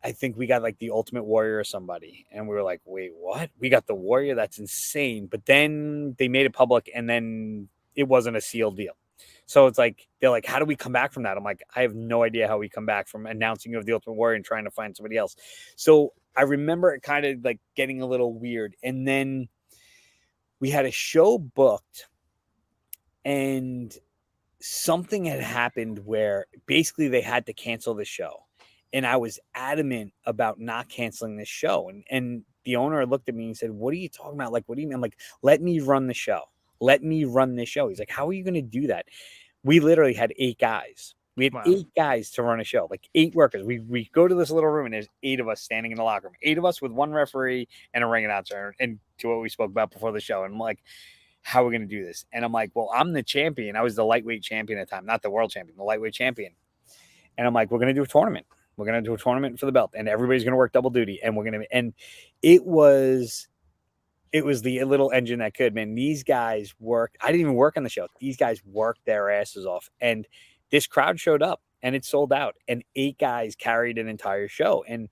I think we got like the Ultimate Warrior or somebody. And we were like, wait, what? We got the Warrior? That's insane. But then they made it public and then it wasn't a sealed deal. So it's like, they're like, how do we come back from that? I'm like, I have no idea how we come back from announcing you have the Ultimate Warrior and trying to find somebody else. So I remember it kind of like getting a little weird. And then we had a show booked and something had happened where basically they had to cancel the show. And I was adamant about not canceling this show. And the owner looked at me and said, what are you talking about? Like, what do you mean? I'm like, let me run the show. Let me run this show. He's like, how are you going to do that? We literally had 8 guys. We had 8 guys to run a show, like 8 workers. We go to this little room and there's 8 of us standing in the locker room. 8 of us with 1 referee and a ring announcer, and to what we spoke about before the show. And I'm like, how are we going to do this? And I'm like, well, I'm the champion. I was the lightweight champion at the time, not the world champion, the lightweight champion. And I'm like, we're going to do a tournament. We're going to do a tournament for the belt and everybody's going to work double duty. And and it was the little engine that could, man. These guys worked. I didn't even work on the show. These guys worked their asses off. And this crowd showed up and it sold out. And 8 guys carried an entire show. And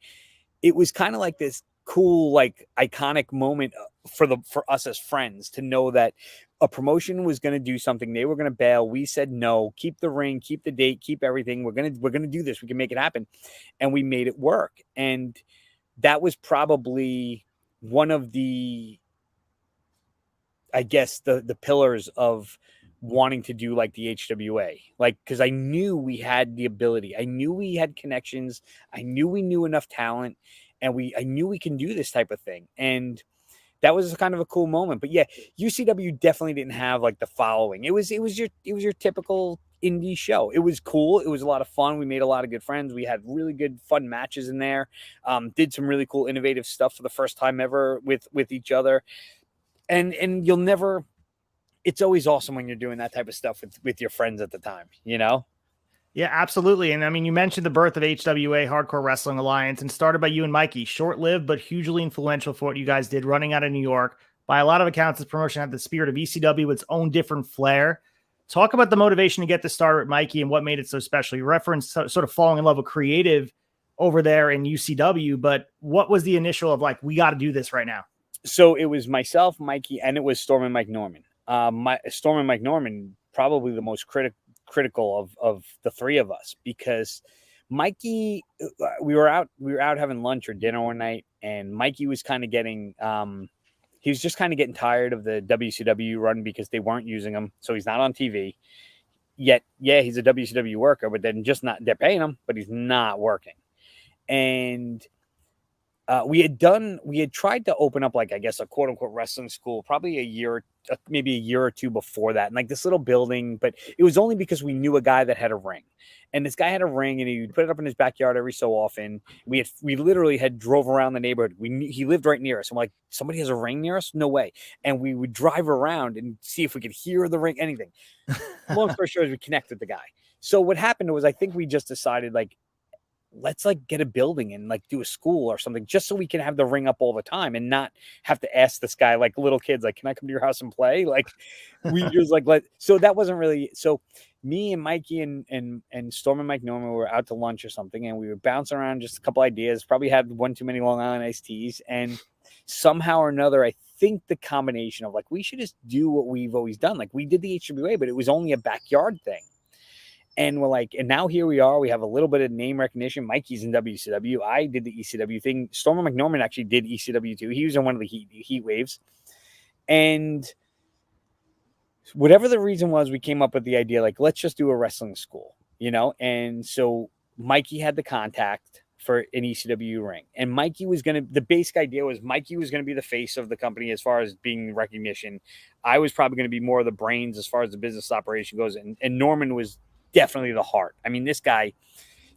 it was kind of like this cool, like iconic moment for us as friends to know that a promotion was going to do something. They were going to bail. We said, no, keep the ring, keep the date, keep everything. We're going to do this. We can make it happen. And we made it work. And that was probably one of the, I guess, the pillars of wanting to do like the HWA, like, because I knew we had the ability. I knew we had connections. I knew we knew enough talent, and I knew we can do this type of thing. And that was kind of a cool moment. But yeah, UCW definitely didn't have like the following. It was your typical indie show. It was cool. It was a lot of fun. We made a lot of good friends. We had really good fun matches in there. Did some really cool innovative stuff for the first time ever with each other. And you'll never, it's always awesome when you're doing that type of stuff with your friends at the time, you know? Yeah, absolutely. And I mean, you mentioned the birth of HWA, Hardcore Wrestling Alliance, and started by you and Mikey. Short-lived, but hugely influential for what you guys did running out of New York. By a lot of accounts, this promotion had the spirit of ECW with its own different flair. Talk about the motivation to get this started with Mikey and what made it so special. You referenced sort of falling in love with creative over there in UCW, but what was the initial of like, we got to do this right now? So it was myself, Mikey, and it was Storm and Mike Norman. Storm and Mike Norman, probably the most critical of the 3 of us, because Mikey, we were out having lunch or dinner one night, and Mikey was kind of getting he was just kind of getting tired of the WCW run because they weren't using him, so he's not on TV yet. Yeah, he's a WCW worker, but then just not, they're paying him, but he's not working. And we had tried to open up, like, I guess, a quote unquote wrestling school, probably maybe a year or 2 before that. And like this little building, but it was only because we knew a guy that had a ring, and this guy had a ring and he would put it up in his backyard every so often. We literally had drove around the neighborhood. He lived right near us. I'm like, somebody has a ring near us? No way. And we would drive around and see if we could hear the ring, anything. Long story short, we connect with the guy. So what happened was, I think we just decided, like, let's like get a building and like do a school or something, just so we can have the ring up all the time and not have to ask this guy, like little kids, like, can I come to your house and play? Like, we just like, so that wasn't really, so me and Mikey and Storm and Mike Norman were out to lunch or something, and we were bouncing around just a couple ideas, probably had one too many Long Island iced teas. And somehow or another, I think the combination of like, we should just do what we've always done. Like, we did the HWA, but it was only a backyard thing. And we're like, and now here we are. We have a little bit of name recognition. Mikey's in WCW. I did the ECW thing. Storm McNorman actually did ECW too. He was in one of the heat waves. And whatever the reason was, we came up with the idea, like, let's just do a wrestling school, you know? And so Mikey had the contact for an ECW ring. And Mikey was going to, the basic idea was Mikey was going to be the face of the company as far as being recognition. I was probably going to be more of the brains as far as the business operation goes. And Norman was definitely the heart. I mean, this guy,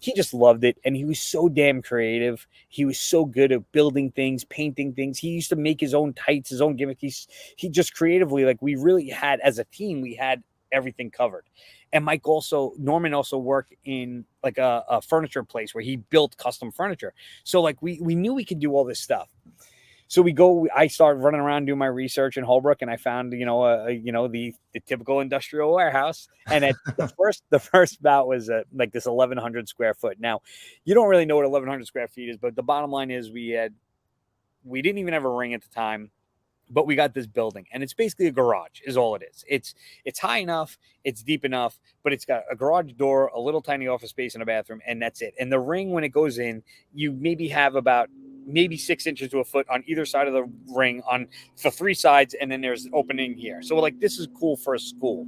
he just loved it. And he was so damn creative. He was so good at building things, painting things. He used to make his own tights, his own gimmick. He just creatively, like, we really had, as a team, we had everything covered. And Norman also worked in like a furniture place where he built custom furniture. So like we knew we could do all this stuff. So I started running around doing my research in Holbrook, and I found, the typical industrial warehouse. And at the first bout was like this 1,100 square foot. Now, you don't really know what 1,100 square feet is, but the bottom line is we didn't even have a ring at the time, but we got this building, and it's basically a garage is all it is. It's high enough, it's deep enough, but it's got a garage door, a little tiny office space, and a bathroom, and that's it. And the ring, when it goes in, you maybe have about 6 inches to a foot on either side of the ring on the 3 sides, and then there's an opening here. So we're like, this is cool for a school.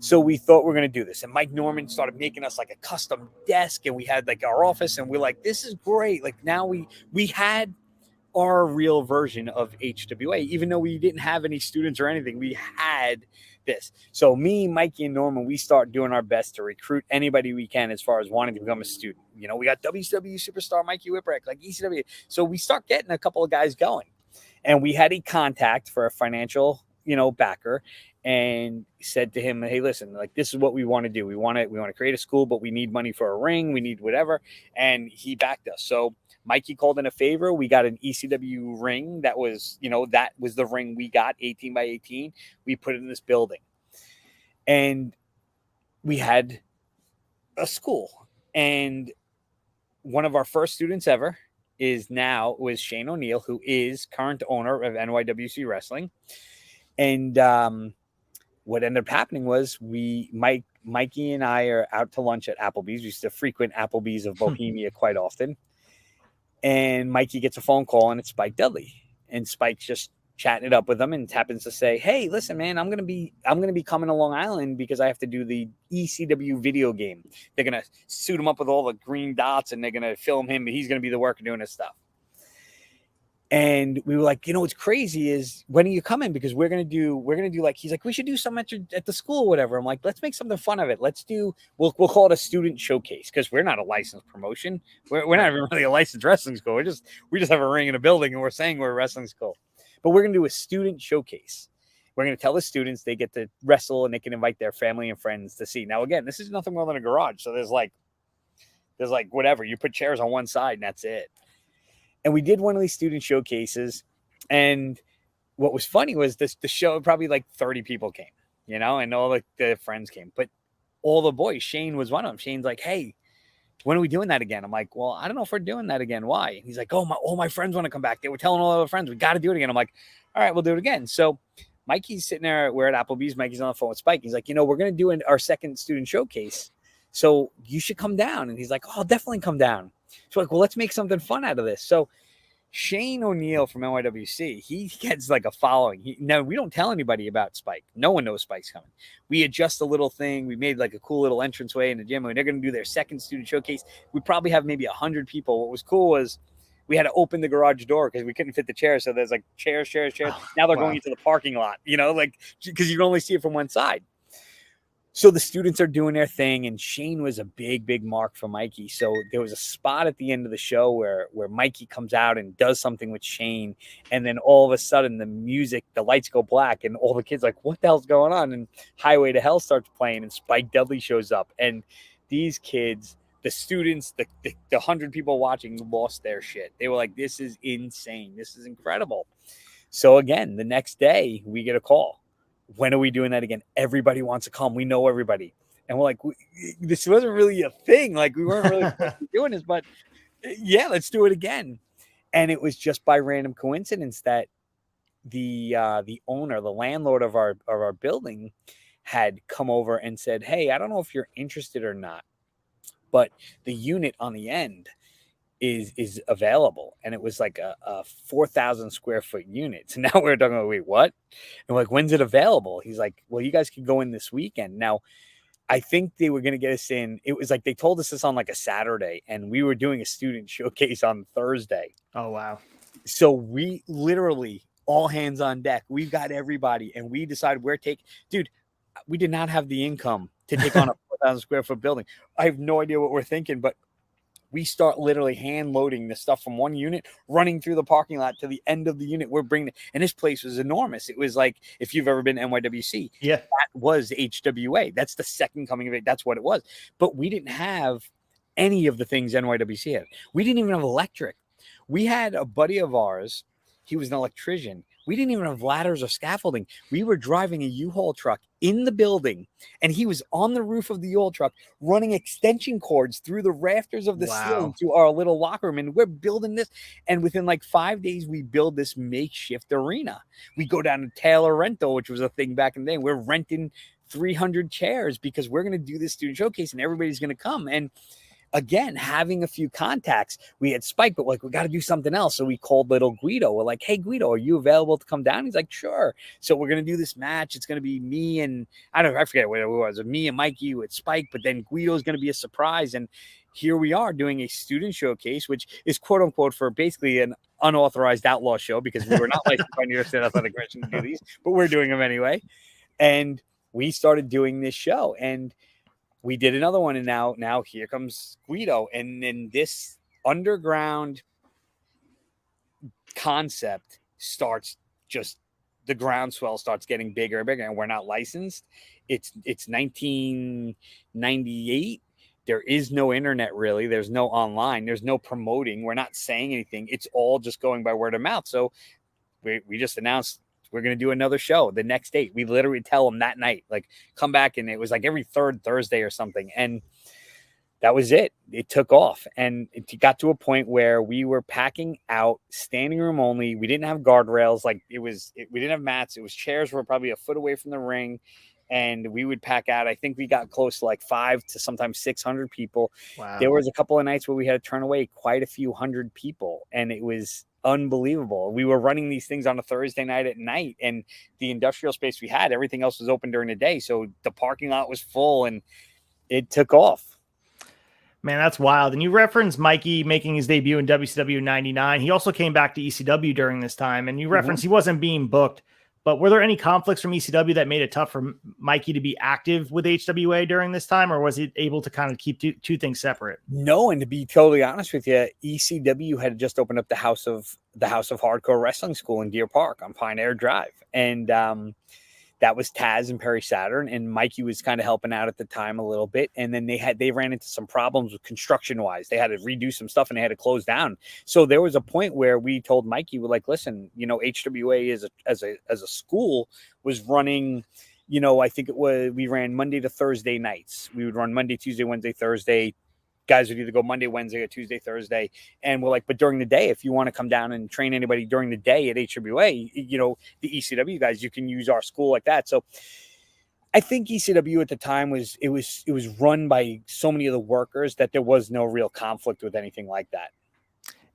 So we thought we're going to do this. And Mike Norman started making us like a custom desk, and we had like our office, and we're like, this is great. Like now we had our real version of HWA, even though we didn't have any students or anything. We had this. So me, Mikey, and Norman, we start doing our best to recruit anybody we can as far as wanting to become a student. We got WCW superstar Mikey Whipwreck, like ECW. So we start getting a couple of guys going, and we had a contact for a financial, backer, and said to him, hey, listen, like this is what we want to do. We want to create a school, but we need money for a ring. We need whatever. And he backed us. So Mikey called in a favor. We got an ECW ring. That was the ring we got, 18 by 18. We put it in this building, and we had a school. And one of our first students ever was Shane O'Neill, who is current owner of NYWC Wrestling. And what ended up happening was Mikey and I are out to lunch at Applebee's. We used to frequent Applebee's of Bohemia quite often. And Mikey gets a phone call, and it's Spike Dudley. And Spike's just chatting it up with him and happens to say, hey, listen, man, I'm gonna be coming to Long Island because I have to do the ECW video game. They're gonna suit him up with all the green dots, and they're gonna film him, but he's gonna be the worker doing his stuff. And we were like, what's crazy is, when are you coming? Because we're gonna do like, he's like, we should do something at the school or whatever. I'm like, let's make something fun of it. We'll call it a student showcase, because we're not a licensed promotion. We're not even really a licensed wrestling school. We just have a ring in a building, and we're saying we're a wrestling school. But we're gonna do a student showcase. We're gonna tell the students they get to wrestle, and they can invite their family and friends to see. Now, again, this is nothing more than a garage. So there's like whatever. You put chairs on one side, and that's it. And we did one of these student showcases, and what was funny was the show, probably like 30 people came, and all like the friends came, but all the boys, Shane was one of them. Shane's like, hey, when are we doing that again? I'm like, well, I don't know if we're doing that again. Why? And he's like, all my friends want to come back. They were telling all our friends, we got to do it again. I'm like, all right, we'll do it again. So Mikey's sitting there, we're at Applebee's. Mikey's on the phone with Spike. He's like, we're going to do our second student showcase, so you should come down. And he's like, oh, I'll definitely come down. So like, well, let's make something fun out of this. So Shane O'Neill from NYWC, he gets like a following. Now, we don't tell anybody about Spike. No one knows Spike's coming. We adjust a little thing. We made like a cool little entranceway in the gym, and they're going to do their second student showcase. We probably have maybe 100 people. What was cool was we had to open the garage door because we couldn't fit the chairs. So there's like chairs. Now they're going into the parking lot, like, because you can only see it from one side. So the students are doing their thing, and Shane was a big, big mark for Mikey. So there was a spot at the end of the show where Mikey comes out and does something with Shane, and then all of a sudden the lights go black, and all the kids like, what the hell's going on? And Highway to Hell starts playing, and Spike Dudley shows up, and these kids, the students, the 100 people watching, lost their shit. They were like, this is insane. This is incredible. So again, the next day we get a call. When are we doing that again? Everybody wants to come. We know everybody. And we're like, this wasn't really a thing. Like, we weren't really doing this, but yeah, let's do it again. And it was just by random coincidence that the owner, the landlord of our building, had come over and said, hey, I don't know if you're interested or not, but the unit on the end is available. And it was like a 4,000 square foot unit. So now we're talking about, wait, what? And we're like, when's it available? He's like, well, you guys can go in this weekend. Now, I think they were going to get us in. It was like, they told us this on like a Saturday, and we were doing a student showcase on Thursday. Oh, wow. So we literally, all hands on deck. We've got everybody, and we decided dude, we did not have the income to take on a 4,000 square foot building. I have no idea what we're thinking, but we start literally hand loading the stuff from one unit, running through the parking lot to the end of the unit. We're bringing, and this place was enormous. It was like, if you've ever been to NYWC, that was HWA. That's the second coming of it. That's what it was. But we didn't have any of the things NYWC had. We didn't even have electric. We had a buddy of ours. He was an electrician. We didn't even have ladders or scaffolding. We were driving a U-Haul truck in the building, and he was on the roof of the U-Haul truck running extension cords through the rafters of the ceiling to our little locker room. And we're building this. And within like 5 days, we build this makeshift arena. We go down to Taylor Rental, which was a thing back in the day. We're renting 300 chairs because we're going to do this student showcase and everybody's going to come. And again, having a few contacts, we had Spike, but like, we got to do something else. So we called little Guido. We're like, hey, Guido, are you available to come down? He's like, sure. So we're going to do this match. It's going to be me and I forget what it was, me and Mikey with Spike, but then Guido's going to be a surprise. And here we are doing a student showcase, which is quote unquote for basically an unauthorized outlaw show because we were not licensed by New York State Athletic Commission to do these, but we're doing them anyway. And we started doing this show, and we did another one, and now here comes Guido, and then this underground concept starts, just the groundswell starts getting bigger and bigger, and we're not licensed. It's 1998. There is no internet really. There's no online. There's no promoting. We're not saying anything. It's all just going by word of mouth. So we just announced we're going to do another show the next date. We literally tell them that night, like, come back. And it was like every third Thursday or something. And that was it. It took off. And it got to a point where we were packing out standing room only. We didn't have guardrails. Like we didn't have mats. It was chairs were probably a foot away from the ring. And we would pack out. I think we got close to like 500 to sometimes 600 people. Wow. There was a couple of nights where we had to turn away quite a few hundred people. And it was unbelievable. We were running these things on a Thursday night at night, and the industrial space we had, everything else was open during the day. So the parking lot was full, and it took off. Man, that's wild. And you referenced Mikey making his debut in WCW in 99. He also came back to ECW during this time, and you referenced he wasn't being booked. But were there any conflicts from ECW that made it tough for Mikey to be active with HWA during this time, or was he able to kind of keep two things separate? No, and to be totally honest with you, ECW had just opened up the House of Hardcore Wrestling School in Deer Park on Pioneer Drive, and that was Taz and Perry Saturn, and Mikey was kind of helping out at the time a little bit. And then they ran into some problems with construction wise. They had to redo some stuff and they had to close down. So there was a point where we told Mikey, we're like, listen, HWA as a school was running, I think we ran Monday to Thursday nights. We would run Monday, Tuesday, Wednesday, Thursday. Guys would either go Monday, Wednesday, or Tuesday, Thursday. And we're like, but during the day, if you want to come down and train anybody during the day at HWA, the ECW guys, you can use our school like that. So I think ECW at the time was run by so many of the workers that there was no real conflict with anything like that.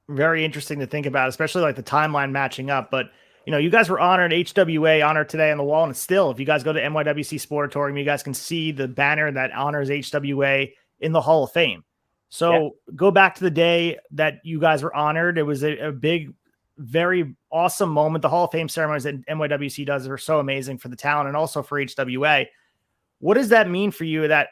Very interesting to think about, especially like the timeline matching up. But you guys were honored, HWA honored today on the wall. And still, if you guys go to NYWC Sportatorium, you guys can see the banner that honors HWA in the Hall of Fame. So Go back to the day that you guys were honored. It was a big, very awesome moment. The Hall of Fame ceremonies that NYWC does are so amazing for the talent and also for HWA. What does that mean for you, that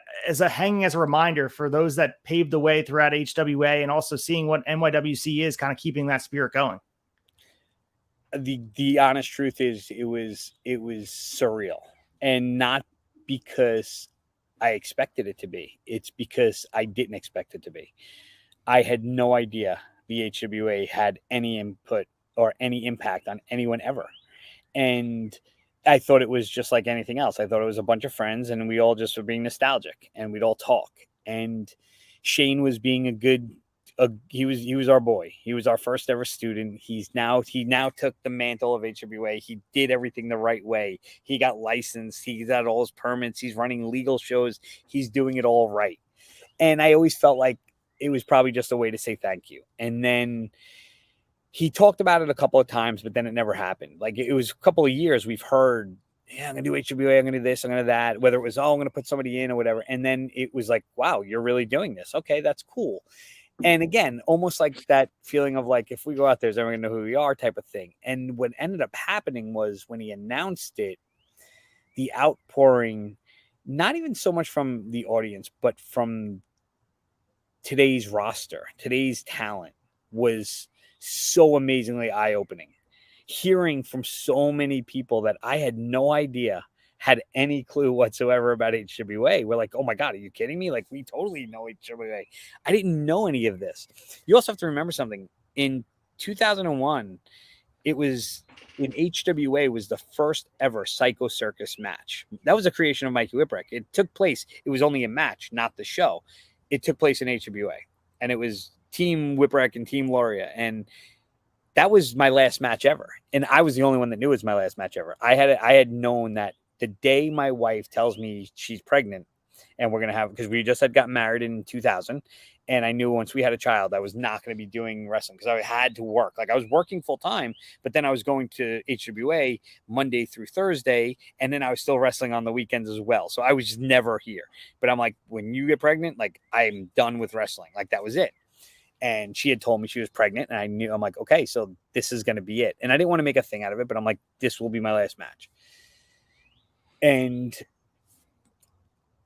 hanging as a reminder for those that paved the way throughout HWA, and also seeing what NYWC is, kind of keeping that spirit going? The honest truth is it was surreal, and not because I expected it to be. It's because I didn't expect it to be. I had no idea the HWA had any input or any impact on anyone ever. And I thought it was just like anything else. I thought it was a bunch of friends and we all just were being nostalgic and we'd all talk. And Shane was being he was our boy. He was our first ever student. He now took the mantle of HWA. He did everything the right way. He got licensed. He got all his permits. He's running legal shows. He's doing it all right. And I always felt like it was probably just a way to say thank you. And then he talked about it a couple of times, but then it never happened. Like, it was a couple of years we've heard, I'm going to do HWA. I'm going to do this. I'm going to do that. Whether it was, I'm going to put somebody in or whatever. And then it was like, wow, you're really doing this. Okay, that's cool. And again, almost like that feeling of like, if we go out there, is everyone going to know who we are type of thing. And what ended up happening was when he announced it, the outpouring, not even so much from the audience, but from today's roster, today's talent was so amazingly eye-opening. Hearing from so many people that I had no idea had any clue whatsoever about HWA. We're like, oh my God, are you kidding me? Like, we totally know HWA. I didn't know any of this. You also have to remember something. In 2001, it was in HWA was the first ever Psycho Circus match. That was a creation of Mikey Whipwreck. It took place. It was only a match, not the show. It took place in HWA, and it was Team Whipwreck and Team Lauria, and that was my last match ever. And I was the only one that knew it was my last match ever. I had known that the day my wife tells me she's pregnant and we're going to have, because we just had gotten married in 2000. And I knew once we had a child, I was not going to be doing wrestling because I had to work. Like, I was working full time, but then I was going to HWA Monday through Thursday. And then I was still wrestling on the weekends as well. So I was just never here. But I'm like, when you get pregnant, like, I'm done with wrestling. Like, that was it. And she had told me she was pregnant, and I knew, I'm like, okay, so this is going to be it. And I didn't want to make a thing out of it, but I'm like, this will be my last match. And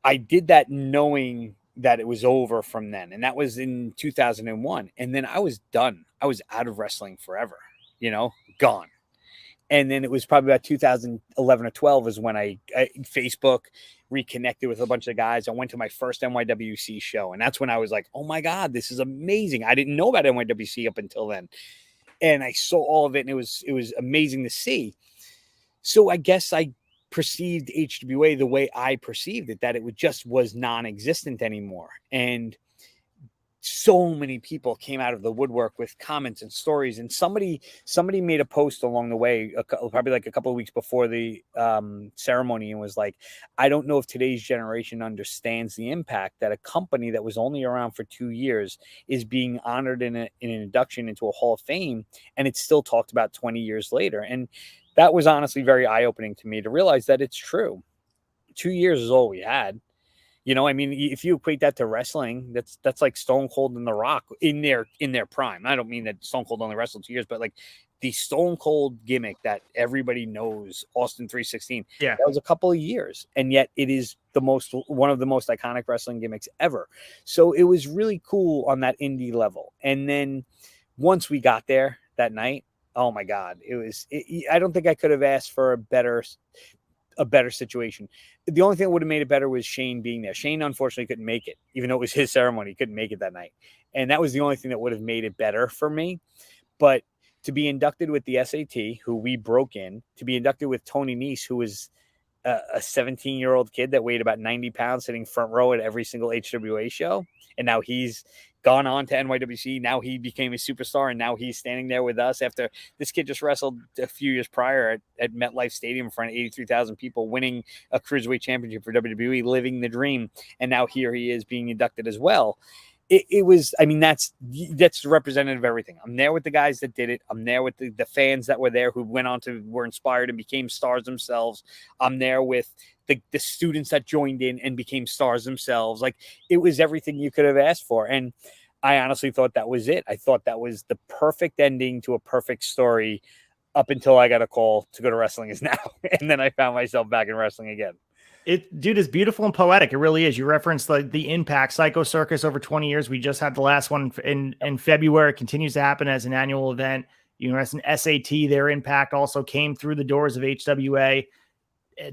I did that knowing that it was over from then. And that was in 2001. And then I was done. I was out of wrestling forever, gone. And then it was probably about 2011 or 12 is when I Facebook reconnected with a bunch of guys. I went to my first NYWC show. And that's when I was like, oh my God, this is amazing. I didn't know about NYWC up until then. And I saw all of it, and it was amazing to see. So I guess I perceived HWA the way I perceived it, that it was non-existent anymore. And so many people came out of the woodwork with comments and stories, and somebody made a post along the way, probably like a couple of weeks before the ceremony, and was like, I don't know if today's generation understands the impact that a company that was only around for 2 years is being honored in an induction into a Hall of Fame, and it's still talked about 20 years later. And that was honestly very eye-opening to me to realize that it's true. 2 years is all we had. I mean, if you equate that to wrestling, that's like Stone Cold and The Rock in their prime. I don't mean that Stone Cold only wrestled 2 years, but like the Stone Cold gimmick that everybody knows, Austin 316, that was a couple of years, and yet it is one of the most iconic wrestling gimmicks ever. So it was really cool on that indie level. And then once we got there that night, oh my God, I don't think I could have asked for a better situation. The only thing that would have made it better was Shane being there. Shane unfortunately couldn't make it, even though it was his ceremony. He couldn't make it that night. And that was the only thing that would have made it better for me. But to be inducted with the SAT, who we broke in, to be inducted with Tony Nese, who was a 17-year-old kid that weighed about 90 pounds sitting front row at every single HWA show. And now he's gone on to NYWC. Now he became a superstar, and now he's standing there with us after this kid just wrestled a few years prior at MetLife Stadium in front of 83,000 people, winning a Cruiserweight Championship for WWE, living the dream. And now here he is being inducted as well. It was, I mean, that's representative of everything. I'm there with the guys that did it. I'm there with the fans that were there who were inspired and became stars themselves. I'm there with the students that joined in and became stars themselves. Like, it was everything you could have asked for. And I honestly thought that was it. I thought that was the perfect ending to a perfect story up until I got a call to go to Wrestling Is Now. And then I found myself back in wrestling again. Dude, is beautiful and poetic. It really is. You referenced the impact, Psycho Circus over 20 years. We just had the last one in February. It continues to happen as an annual event. As an SAT, their impact also came through the doors of HWA.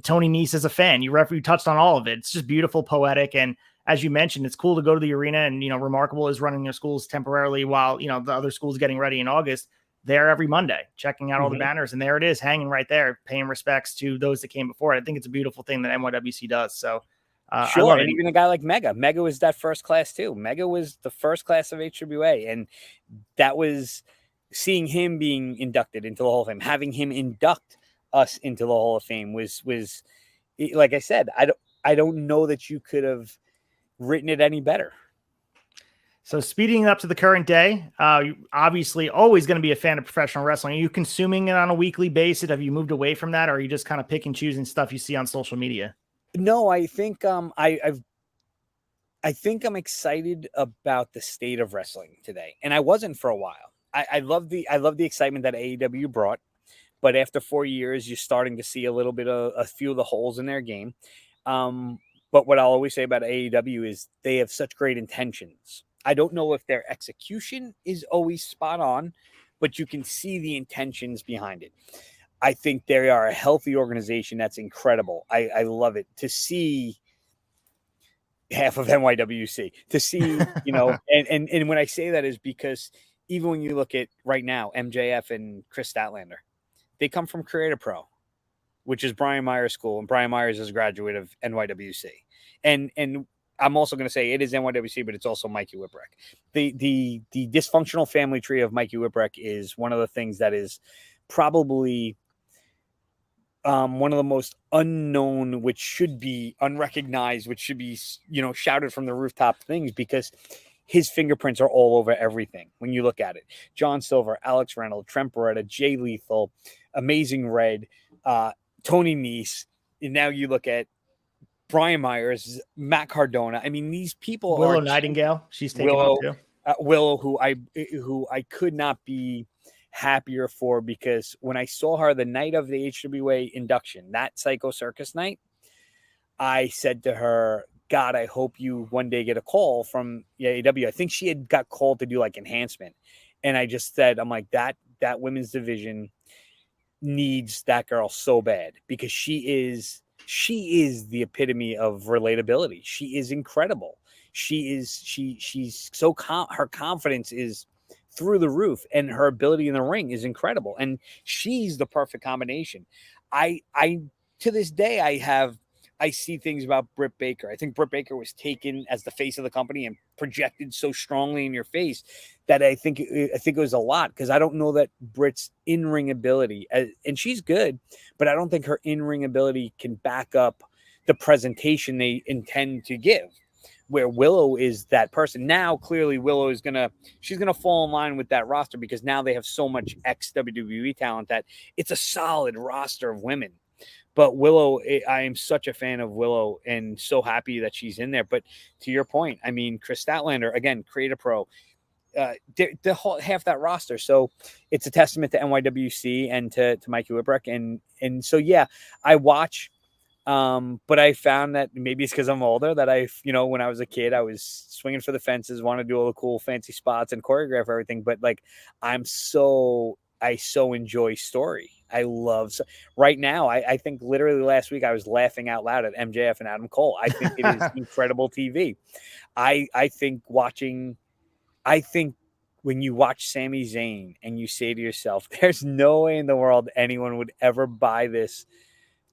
Tony Nese is a fan. You touched on all of it. It's just beautiful, poetic. And as you mentioned, it's cool to go to the arena, and, Remarkable is running their schools temporarily while, the other schools getting ready in August. There every Monday, checking out all the banners, and there it is, hanging right there, paying respects to those that came before. I think it's a beautiful thing that NYWC does. So, sure. I love it. And even a guy like Mega was that first class too. Mega was the first class of HWA, and that was seeing him being inducted into the Hall of Fame, having him induct us into the Hall of Fame was like I said, I don't know that you could have written it any better. So speeding up to the current day, you're obviously always going to be a fan of professional wrestling. Are you consuming it on a weekly basis? Have you moved away from that, or are you just kind of pick and choosing stuff you see on social media? No, I think I think I'm excited about the state of wrestling today, and I wasn't for a while. I love the excitement that AEW brought, but after 4 years, you're starting to see a few of the holes in their game. But what I'll always say about AEW is they have such great intentions. I don't know if their execution is always spot on, but you can see the intentions behind it. I think they are a healthy organization that's incredible. I love it to see half of NYWC, to see, and when I say that is because even when you look at right now, MJF and Chris Statlander, they come from Creator Pro, which is Brian Myers School, and Brian Myers is a graduate of NYWC. And I'm also going to say it is NYWC, but it's also Mikey Whipwreck. The dysfunctional family tree of Mikey Whipwreck is one of the things that is probably one of the most unknown, which should be unrecognized, which should be, shouted from the rooftop things, because his fingerprints are all over everything. When you look at it, John Silver, Alex Reynolds, Trent Beretta, Jay Lethal, Amazing Red, Tony Nese. And now you look at Brian Myers, Matt Cardona. I mean, these people Willow are Nightingale. She's taking off too. Willow, who I could not be happier for, because when I saw her the night of the HWA induction, that Psycho Circus night, I said to her, God, I hope you one day get a call from AEW. I think she had got called to do like enhancement. And I just said, I'm like, that women's division needs that girl so bad, because she is the epitome of relatability. She is incredible. She's so her confidence is through the roof, and her ability in the ring is incredible. And she's the perfect combination. I to this day, I see things about Britt Baker. I think Britt Baker was taken as the face of the company and projected so strongly in your face that I think it was a lot, because I don't know that Britt's in-ring ability, and she's good, but I don't think her in-ring ability can back up the presentation they intend to give, where Willow is that person. Now, clearly, Willow is she's going to fall in line with that roster, because now they have so much ex-WWE talent that it's a solid roster of women. But Willow, I am such a fan of Willow and so happy that she's in there. But to your point, I mean, Chris Statlander, again, Creator Pro, the whole half that roster. So it's a testament to NYWC and to Mikey Whipwreck. And so, yeah, I watch, but I found that maybe it's because I'm older that when I was a kid, I was swinging for the fences, want to do all the cool fancy spots and choreograph everything. But like, I so enjoy story. I love right now. I think literally last week I was laughing out loud at MJF and Adam Cole. I think it is incredible TV. I think when you watch Sami Zayn and you say to yourself, there's no way in the world anyone would ever buy this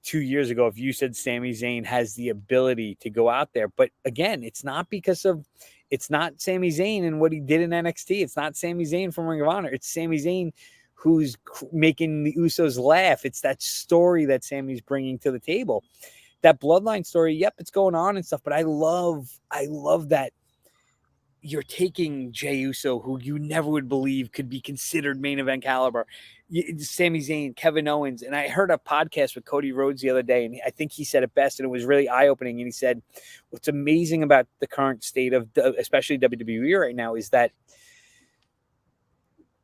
2 years ago if you said Sami Zayn has the ability to go out there. But again, it's not Sami Zayn and what he did in NXT. It's not Sami Zayn from Ring of Honor. It's Sami Zayn who's making the Usos laugh. It's that story that Sami's bringing to the table. That bloodline story, yep, it's going on and stuff, but I love that you're taking Jey Uso, who you never would believe could be considered main event caliber, Sami Zayn, Kevin Owens. And I heard a podcast with Cody Rhodes the other day, and I think he said it best, and it was really eye-opening. And he said, what's amazing about the current state of, especially WWE right now, is that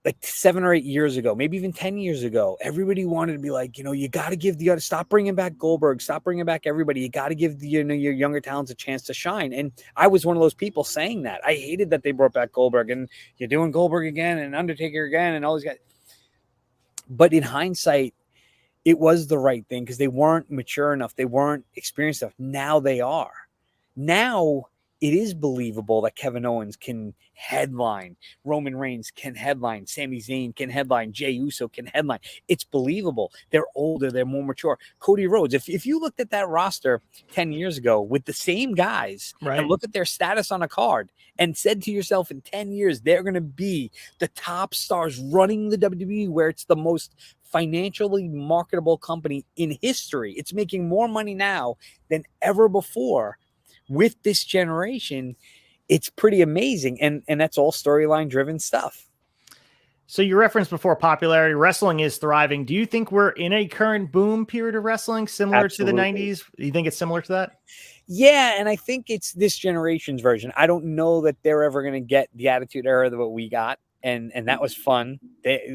like 7 or 8 years ago, maybe even 10 years ago, everybody wanted to be like, you got to stop bringing back Goldberg, stop bringing back everybody. You got to give your younger talents a chance to shine. And I was one of those people saying that. I hated that they brought back Goldberg, and you're doing Goldberg again and Undertaker again and all these guys. But in hindsight, it was the right thing, because they weren't mature enough. They weren't experienced enough. Now they are. Now it is believable that Kevin Owens can headline, Roman Reigns can headline, Sami Zayn can headline, Jey Uso can headline. It's believable. They're older, they're more mature. Cody Rhodes, if you looked at that roster 10 years ago with the same guys, right, and look at their status on a card and said to yourself, in 10 years, they're going to be the top stars running the WWE, where it's the most financially marketable company in history. It's making more money now than ever before. With this generation, it's pretty amazing. And that's all storyline driven stuff. So you referenced before popularity. Wrestling is thriving. Do you think we're in a current boom period of wrestling similar Absolutely. To the 90s? You think it's similar to that? Yeah, and I think it's this generation's version. I don't know that they're ever going to get the Attitude Era that we got. And that was fun.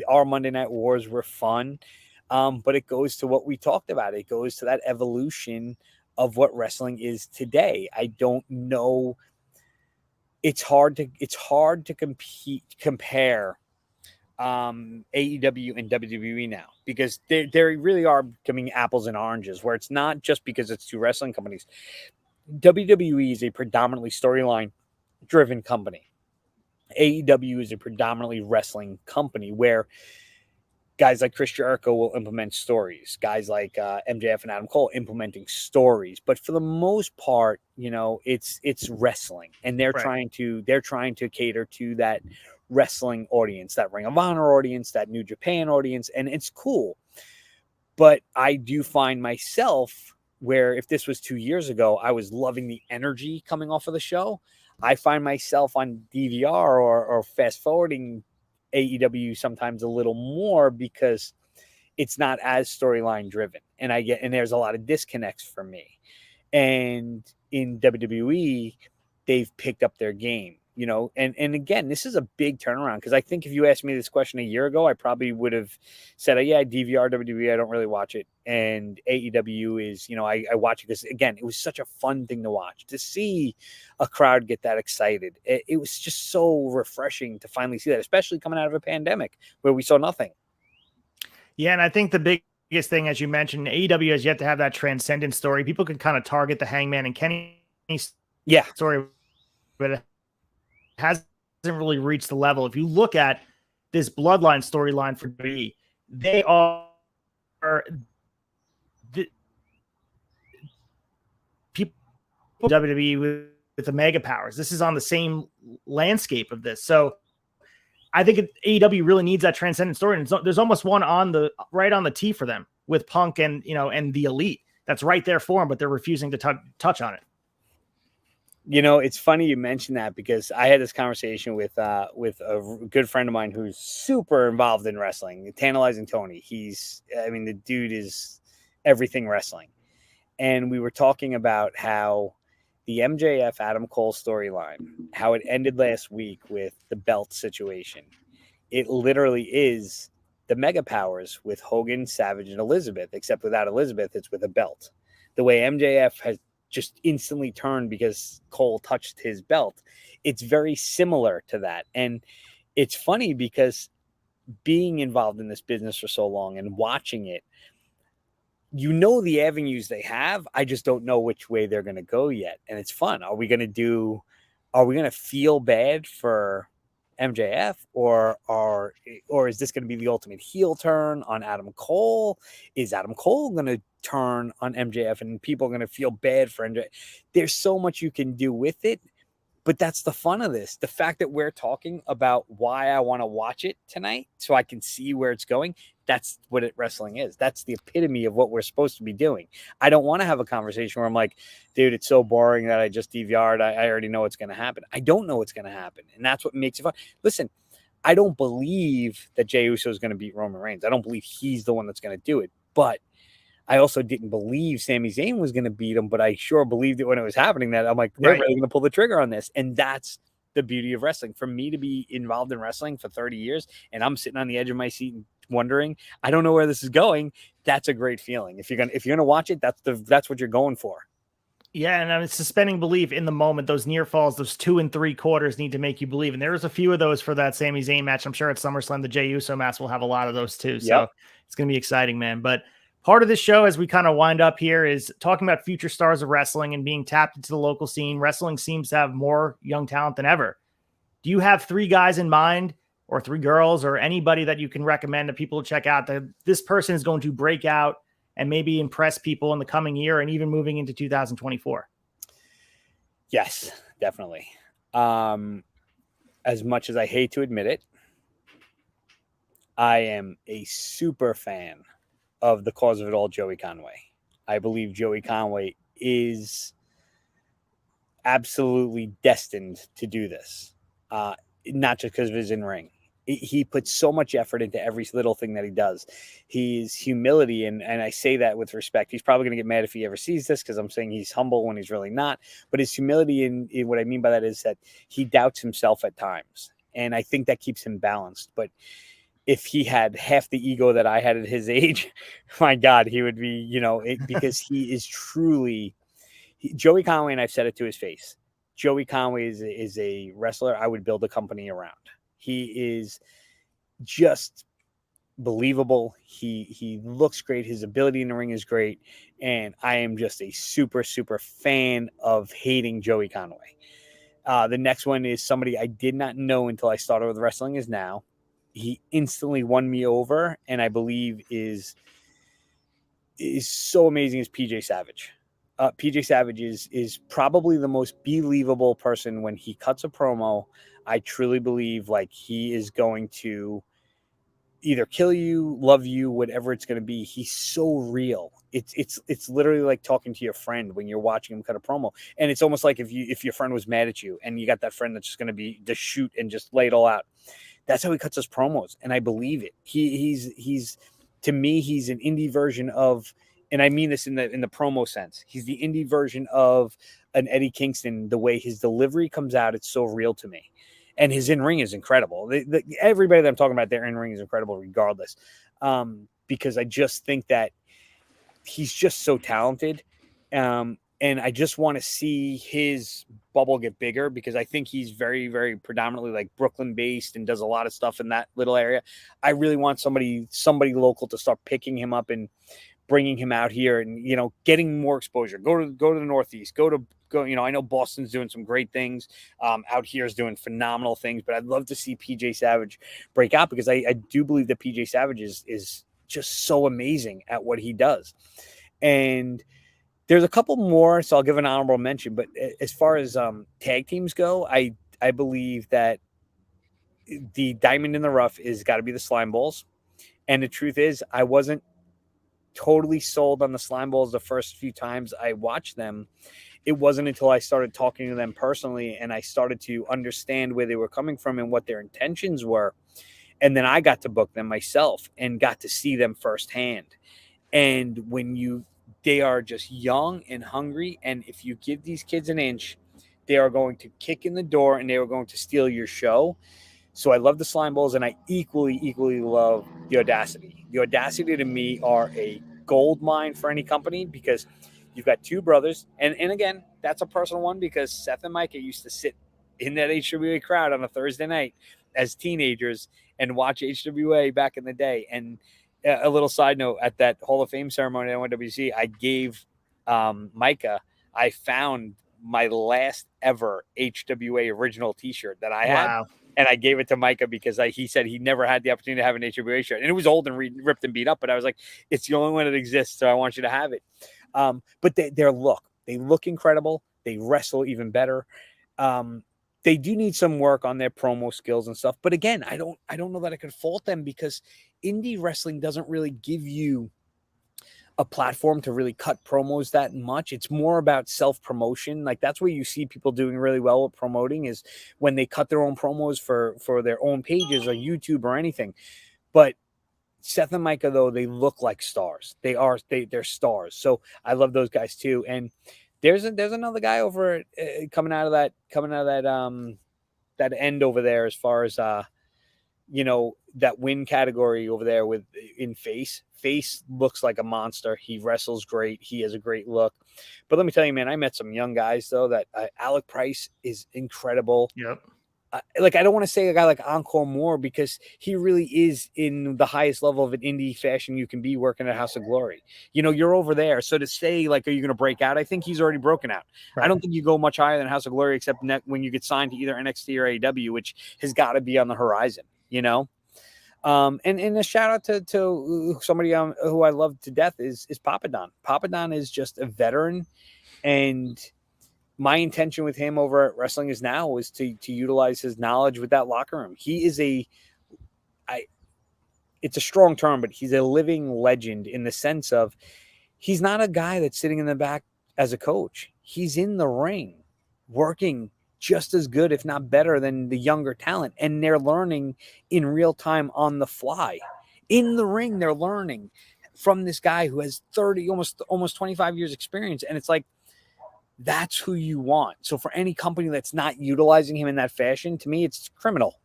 Our Monday Night Wars were fun. But it goes to what we talked about. It goes to that evolution of what wrestling is today. I don't know. it's hard to compare AEW and WWE now, because they really are becoming apples and oranges, where it's not just because it's two wrestling companies. WWE is a predominantly storyline driven company. AEW is a predominantly wrestling company, where guys like Chris Jericho will implement stories, guys like MJF and Adam Cole implementing stories. But for the most part, it's wrestling, and they're trying to cater to that wrestling audience, that Ring of Honor audience, that New Japan audience, and it's cool. But I do find myself where, if this was 2 years ago, I was loving the energy coming off of the show. I find myself on DVR or fast forwarding AEW sometimes a little more, because it's not as storyline driven, and there's a lot of disconnects for me. And in WWE, they've picked up their game, and again, this is a big turnaround, because I think if you asked me this question a year ago, I probably would have said, yeah, I DVR WWE, I don't really watch it. And AEW is, I watch it because, again, it was such a fun thing to watch, to see a crowd get that excited. It was just so refreshing to finally see that, especially coming out of a pandemic where we saw nothing. Yeah, and I think the biggest thing, as you mentioned, AEW has yet to have that transcendent story. People can kind of target the Hangman and Kenny story, but it hasn't really reached the level. If you look at this Bloodline storyline for WWE, they are people WWE with the mega powers. This is on the same landscape of this. So I think AEW really needs that transcendent story. And there's almost one on the tee for them with Punk and the Elite. That's right there for them, but they're refusing to touch on it. It's funny you mentioned that, because I had this conversation with a good friend of mine who's super involved in wrestling, Tantalizing Tony. The dude is everything wrestling. And we were talking about how the MJF Adam Cole storyline, how it ended last week with the belt situation. It literally is the mega powers with Hogan, Savage, and Elizabeth, except without Elizabeth, it's with a belt. The way MJF has just instantly turned because Cole touched his belt, it's very similar to that. And it's funny, because being involved in this business for so long and watching it, the avenues they have. I just don't know which way they're going to go yet. And it's fun. Are we going to feel bad for MJF, or is this going to be the ultimate heel turn on Adam Cole? Is Adam Cole going to turn on MJF and people are going to feel bad for MJF? There's so much you can do with it, but that's the fun of this. The fact that we're talking about why I want to watch it tonight, so I can see where it's going. That's what wrestling is. That's the epitome of what we're supposed to be doing. I don't want to have a conversation where I'm like, dude, it's so boring that I just DVR'd. I already know what's going to happen. I don't know what's going to happen. And that's what makes it fun. Listen, I don't believe that Jey Uso is going to beat Roman Reigns. I don't believe he's the one that's going to do it. But I also didn't believe Sami Zayn was going to beat him, but I sure believed it when it was happening, that I'm like, they're really going to pull the trigger on this. And that's the beauty of wrestling. For me to be involved in wrestling for 30 years and I'm sitting on the edge of my seat and wondering, I don't know where this is going, that's a great feeling. If you're gonna watch it, that's what you're going for. Yeah, and it's suspending belief in the moment. Those near falls, those 2 and 3 quarters need to make you believe. And there was a few of those for that Sami Zayn match. I'm sure at SummerSlam, the Jey Uso match will have a lot of those too. So it's going to be exciting, man. But part of the show, as we kind of wind up here, is talking about future stars of wrestling and being tapped into the local scene. Wrestling seems to have more young talent than ever. Do you have 3 guys in mind, or 3 girls, or anybody that you can recommend to people to check out, that this person is going to break out and maybe impress people in the coming year and even moving into 2024? Yes, definitely. As much as I hate to admit it, I am a super fan of the cause of it all, Joey Conway. I believe Joey Conway is absolutely destined to do this. Not just because of his in-ring. He puts so much effort into every little thing that he does. His humility, and I say that with respect. He's probably going to get mad if he ever sees this, because I'm saying he's humble when he's really not. But his humility, and what I mean by that is that he doubts himself at times. And I think that keeps him balanced. But if he had half the ego that I had at his age, my God, he would be, because he is truly Joey Conway, and I've said it to his face. Joey Conway is a wrestler I would build a company around. He is just believable. He looks great. His ability in the ring is great. And I am just a super, super fan of hating Joey Conway. The next one is somebody I did not know until I started with Wrestling Is Now. He instantly won me over, and I believe is so amazing as PJ Savage. PJ Savage is probably the most believable person when he cuts a promo. I truly believe like he is going to either kill you, love you, whatever it's going to be. He's so real. It's literally like talking to your friend when you're watching him cut a promo. And it's almost like if your friend was mad at you and you got that friend that's just going to be to shoot and just lay it all out. That's how he cuts his promos, and I believe it. He's to me, he's an indie version of, and I mean this in the promo sense. He's the indie version of an Eddie Kingston. The way his delivery comes out, it's so real to me. And his in-ring is incredible. Everybody that I'm talking about, their in-ring is incredible regardless. Because I just think that he's just so talented. And I just want to see his bubble get bigger because I think he's very, very predominantly like Brooklyn based and does a lot of stuff in that little area. I really want somebody local to start picking him up and bringing him out here and, you know, getting more exposure. Go to the Northeast, go, you know, I know Boston's doing some great things. Out here is doing phenomenal things, but I'd love to see PJ Savage break out because I do believe that PJ Savage is just so amazing at what he does. And there's a couple more, so I'll give an honorable mention. But as far as tag teams go, I believe that the diamond in the rough is got to be the Slime Balls. And the truth is, I wasn't totally sold on the Slime Balls the first few times I watched them. It wasn't until I started talking to them personally and I started to understand where they were coming from and what their intentions were. And then I got to book them myself and got to see them firsthand. And they are just young and hungry. And if you give these kids an inch, they are going to kick in the door and they are going to steal your show. So I love the Slime Balls, and I equally love the Audacity. The Audacity to me are a gold mine for any company because you've got two brothers. And again, that's a personal one because Seth and Micah used to sit in that HWA crowd on a Thursday night as teenagers and watch HWA back in the day. And a little side note, at that Hall of Fame ceremony at NYWC, I gave Micah, I found my last ever HWA original t-shirt that I had. Wow. And I gave it to Micah because he said he never had the opportunity to have an HWA shirt. And it was old and ripped and beat up, but I was like, it's the only one that exists, so I want you to have it. But they look incredible. They wrestle even better. They do need some work on their promo skills and stuff. But again, I don't know that I could fault them because indie wrestling doesn't really give you a platform to really cut promos that much. It's more about self-promotion. Like that's where you see people doing really well with promoting is when they cut their own promos for their own pages or YouTube or anything. But Seth and Micah, though, they look like stars. They're stars. So I love those guys too. And there's another guy over coming out of that that end over there as far as that win category over there in Face. Face looks like a monster. He wrestles great. He has a great look. But let me tell you, man, I met some young guys though that Alec Price is incredible. Yep. I don't want to say a guy like Encore Moore because he really is in the highest level of an indie fashion you can be working at House of Glory. You know, you're over there. So to say like, are you going to break out? I think he's already broken out. Right. I don't think you go much higher than House of Glory except when you get signed to either NXT or AEW, which has got to be on the horizon, you know? And a shout out to somebody who I love to death is Papa Don. Papa Don is just a veteran, and my intention with him over at Wrestling Is Now was to utilize his knowledge with that locker room. He is it's a strong term, but he's a living legend in the sense of he's not a guy that's sitting in the back as a coach. He's in the ring working just as good, if not better, than the younger talent. And they're learning in real time on the fly. In the ring, they're learning from this guy who has 30, almost 25 years experience. And it's like, that's who you want. So for any company that's not utilizing him in that fashion, to me, it's criminal.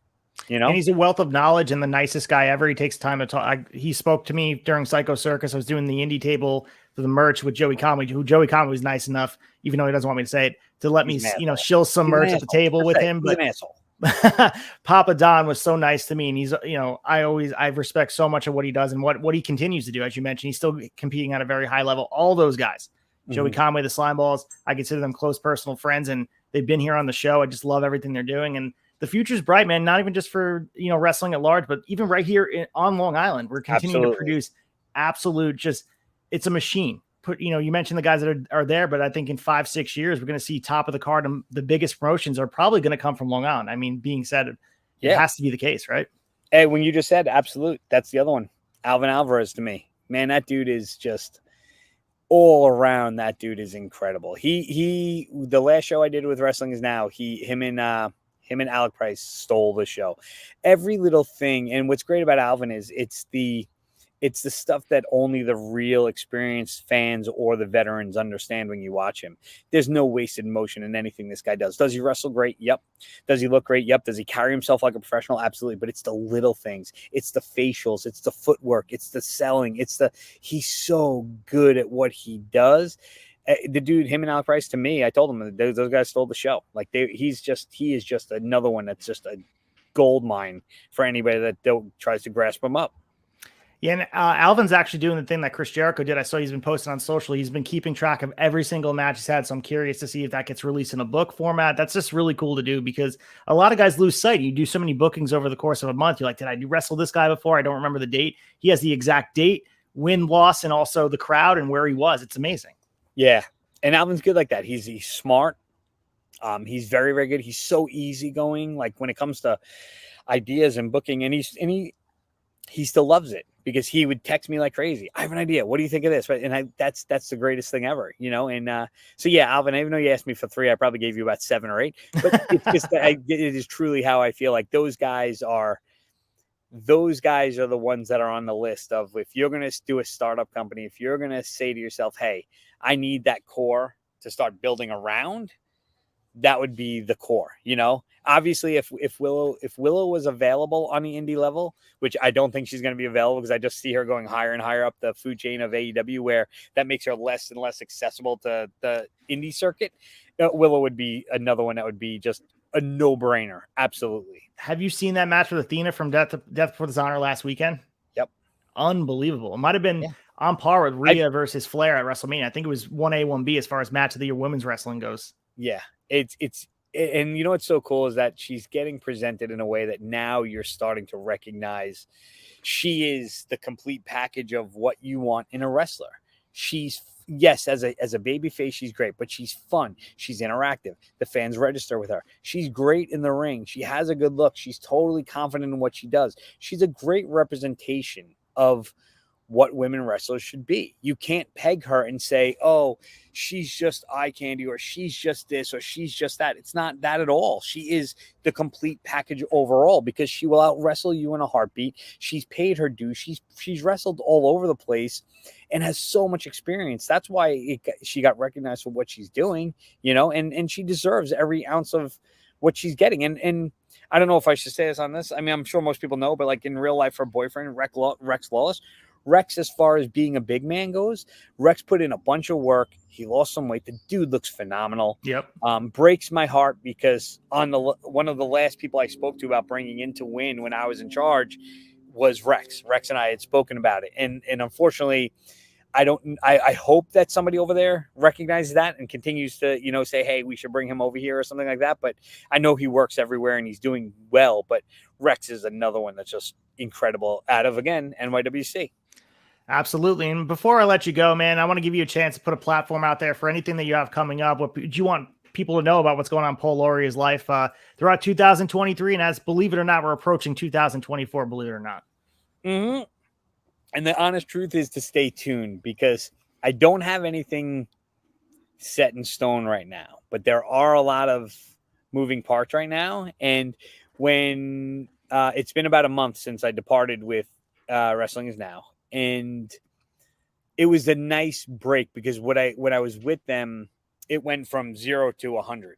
You know, and he's a wealth of knowledge and the nicest guy ever. He takes time to talk. He spoke to me during Psycho Circus. I was doing the indie table for the merch with Joey Conway, who Joey Conway was nice enough, even though he doesn't want me to say it, to let me, shill some merch at the table with him. He's but an asshole. Papa Don was so nice to me, and he's, I respect so much of what he does and what he continues to do. As you mentioned, he's still competing at a very high level. All those guys, Joey Conway, the Slime Balls, I consider them close personal friends, and they've been here on the show. I just love everything they're doing, and the future's bright, man. Not even just for wrestling at large, but even right here on Long Island, we're continuing to produce absolute. It's a machine. You mentioned the guys that are there, but I think in 5-6 years, we're going to see top of the card, and the biggest promotions are probably going to come from Long Island. I mean, being said, it has to be the case, right? Hey, when you just said absolute, that's the other one. Alvin Alvarez to me, man, that dude is just all around. That dude is incredible. The last show I did with Wrestling Is Now, him and Alec Price stole the show. Every little thing. And what's great about Alvin is it's the stuff that only the real experienced fans or the veterans understand when you watch him. There's no wasted motion in anything this guy does. Does he wrestle great? Yep. Does he look great? Yep. Does he carry himself like a professional? Absolutely. But it's the little things. It's the facials. It's the footwork. It's the selling. He's so good at what he does. The dude, him and Alec Price, to me, I told him those guys stole the show. Like he is just another one that's just a gold mine for anybody that tries to grasp him up. Yeah, and Alvin's actually doing the thing that Chris Jericho did. I saw he's been posting on social. He's been keeping track of every single match he's had, so I'm curious to see if that gets released in a book format. That's just really cool to do, because a lot of guys lose sight. You do so many bookings over the course of a month. You're like, did I wrestle this guy before? I don't remember the date. He has the exact date, win, loss, and also the crowd and where he was. It's amazing. Yeah, and Alvin's good like that. He's smart. He's very, very good. He's so easygoing. Like when it comes to ideas and booking, and he still loves it, because he would text me like crazy. I have an idea. What do you think of this? Right. And that's the greatest thing ever, And so, yeah, Alvin, even though you asked me for 3, I probably gave you about 7 or 8, but it's just it is truly how I feel. Like those guys are the ones that are on the list of, if you're going to do a startup company, if you're going to say to yourself, hey, I need that core to start building around, that would be the core, Obviously, if Willow was available on the indie level, which I don't think she's going to be available, because I just see her going higher and higher up the food chain of AEW, where that makes her less and less accessible to the indie circuit. Willow would be another one that would be just a no-brainer. Absolutely. Have you seen that match with Athena from Death Before Dishonor last weekend? Yep. Unbelievable. It might have been on par with Rhea versus Flair at WrestleMania. I think it was 1A, 1B as far as match of the year women's wrestling goes. Yeah, and what's so cool is that she's getting presented in a way that now you're starting to recognize she is the complete package of what you want in a wrestler. She's, yes, as a baby face, she's great, but she's fun. She's interactive. The fans register with her. She's great in the ring. She has a good look. She's totally confident in what she does. She's a great representation of what women wrestlers should be. You can't peg her and say, oh, she's just eye candy, or she's just this, or she's just that. It's not that at all. She is the complete package overall, because she will out wrestle you in a heartbeat. She's paid her due. She's wrestled all over the place and has so much experience. That's why she got recognized for what she's doing, and she deserves every ounce of what she's getting. And I don't know if I should say this on this. I mean, I'm sure most people know, but like in real life, her boyfriend, Rex Lawless, Rex, as far as being a big man goes, Rex put in a bunch of work. He lost some weight. The dude looks phenomenal. Yep. Breaks my heart, because one of the last people I spoke to about bringing in to win when I was in charge was Rex. Rex and I had spoken about it. And unfortunately, I hope that somebody over there recognizes that and continues to, say, hey, we should bring him over here or something like that. But I know he works everywhere and he's doing well. But Rex is another one that's just incredible out of, again, NYWC. Absolutely. And before I let you go, man, I want to give you a chance to put a platform out there for anything that you have coming up. What do you want people to know about what's going on in PAUL LAURIA's life throughout 2023? And as, believe it or not, we're approaching 2024, believe it or not. Mm-hmm. And the honest truth is to stay tuned, because I don't have anything set in stone right now, but there are a lot of moving parts right now. And when it's been about a month since I departed with Wrestling Is Now, and it was a nice break, because when I was with them, it went from 0 to 100.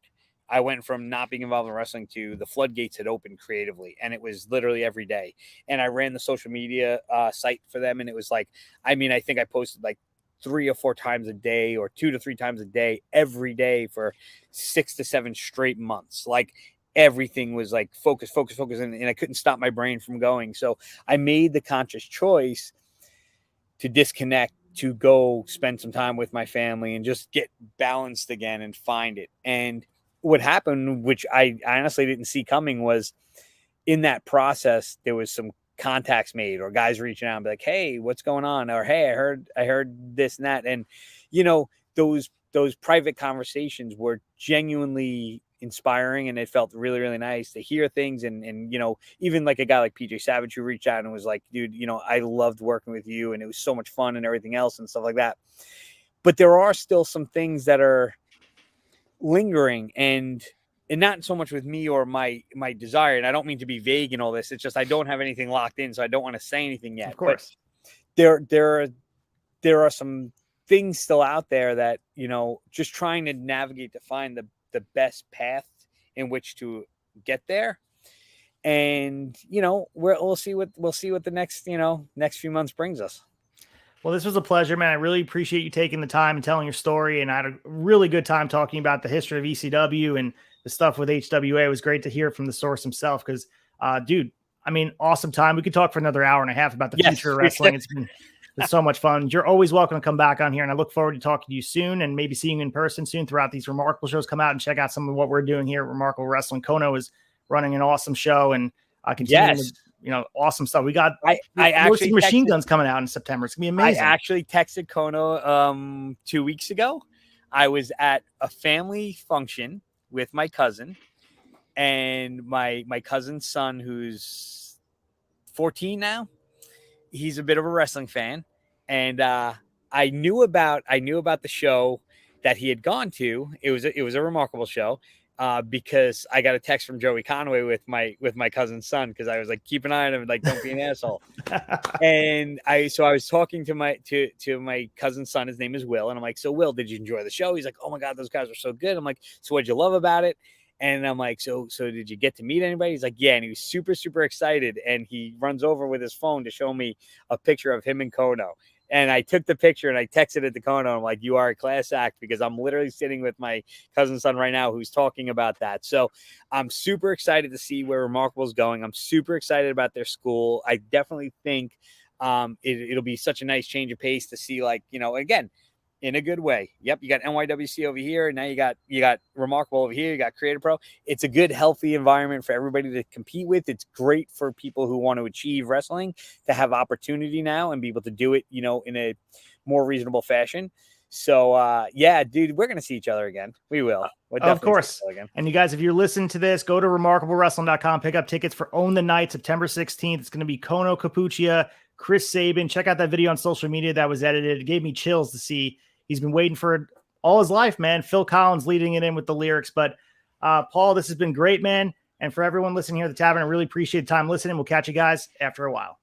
I went from not being involved in wrestling to the floodgates had opened creatively, and it was literally every day. And I ran the social media site for them, and it was like, I mean, I think I posted like 3 or 4 times a day or 2 to 3 times a day, every day for 6 to 7 straight months. Like everything was like focus. And I couldn't stop my brain from going. So I made the conscious choice to disconnect, to go spend some time with my family and just get balanced again and find it. And what happened, which I honestly didn't see coming, was in that process, there was some contacts made or guys reaching out and be like, hey, what's going on? Or, hey, I heard this and that. And, you know, those private conversations were genuinely inspiring, and it felt really, really nice to hear things. And, you know, even like a guy like PJ Savage who reached out and was like, dude, you know, I loved working with you and it was so much fun and everything else and stuff like that. But there are still some things that are lingering, and not so much with me or my desire. And I don't mean to be vague in all this. It's just, I don't have anything locked in, so I don't want to say anything yet. Of course. But there are some things still out there that, you know, just trying to navigate to find the best path in which to get there. And, you know, we'll see what the next few months brings us. Well, this was a pleasure, man. I really appreciate you taking the time and telling your story. And I had a really good time talking about the history of ECW and the stuff with HWA. It was great to hear from the source himself because, dude, I mean, awesome time. We could talk for another hour and a half about the future of wrestling. It's been so much fun. You're always welcome to come back on here, and I look forward to talking to you soon and maybe seeing you in person soon throughout these Remarkable shows. Come out and check out some of what we're doing here at Remarkable Wrestling. Kono is running an awesome show and continuing with, you know, awesome stuff. We got I actually Machine Guns coming out in September. It's gonna be amazing. I actually texted Kono 2 weeks ago. I was at a family function with my cousin and my cousin's son, who's 14 now. He's a bit of a wrestling fan, and I knew about the show that he had gone to. It was a Remarkable show. Because I got a text from Joey Conway with my cousin's son, because I was like, keep an eye on him, like, don't be an asshole. And I was talking to my cousin's son. His name is Will, and I'm like, so Will, did you enjoy the show? He's like, oh my god, those guys were so good. I'm like, so what'd you love about it? And I'm like, so did you get to meet anybody? He's like, yeah. And he was super, super excited. And he runs over with his phone to show me a picture of him and Kono. And I took the picture and I texted it to Kono. I'm like, you are a class act, because I'm literally sitting with my cousin's son right now who's talking about that. So I'm super excited to see where Remarkable is going. I'm super excited about their school. I definitely think it'll be such a nice change of pace to see, like, you know, again, in a good way. Yep, you got NYWC over here, and now you got Remarkable over here. You got Creative Pro. It's a good, healthy environment for everybody to compete with. It's great for people who want to achieve wrestling to have opportunity now and be able to do it, you know, in a more reasonable fashion. So, yeah, dude, we're gonna see each other again. We will. Of course. And you guys, if you're listening to this, go to remarkablewrestling.com, pick up tickets for Own the Night, September 16th. It's going to be Kono Capuccia, Chris Sabin. Check out that video on social media that was edited. It gave me chills to see. He's been waiting for it all his life, man. Phil Collins leading it in with the lyrics. But Paul, this has been great, man. And for everyone listening here at the tavern, I really appreciate the time listening. We'll catch you guys after a while.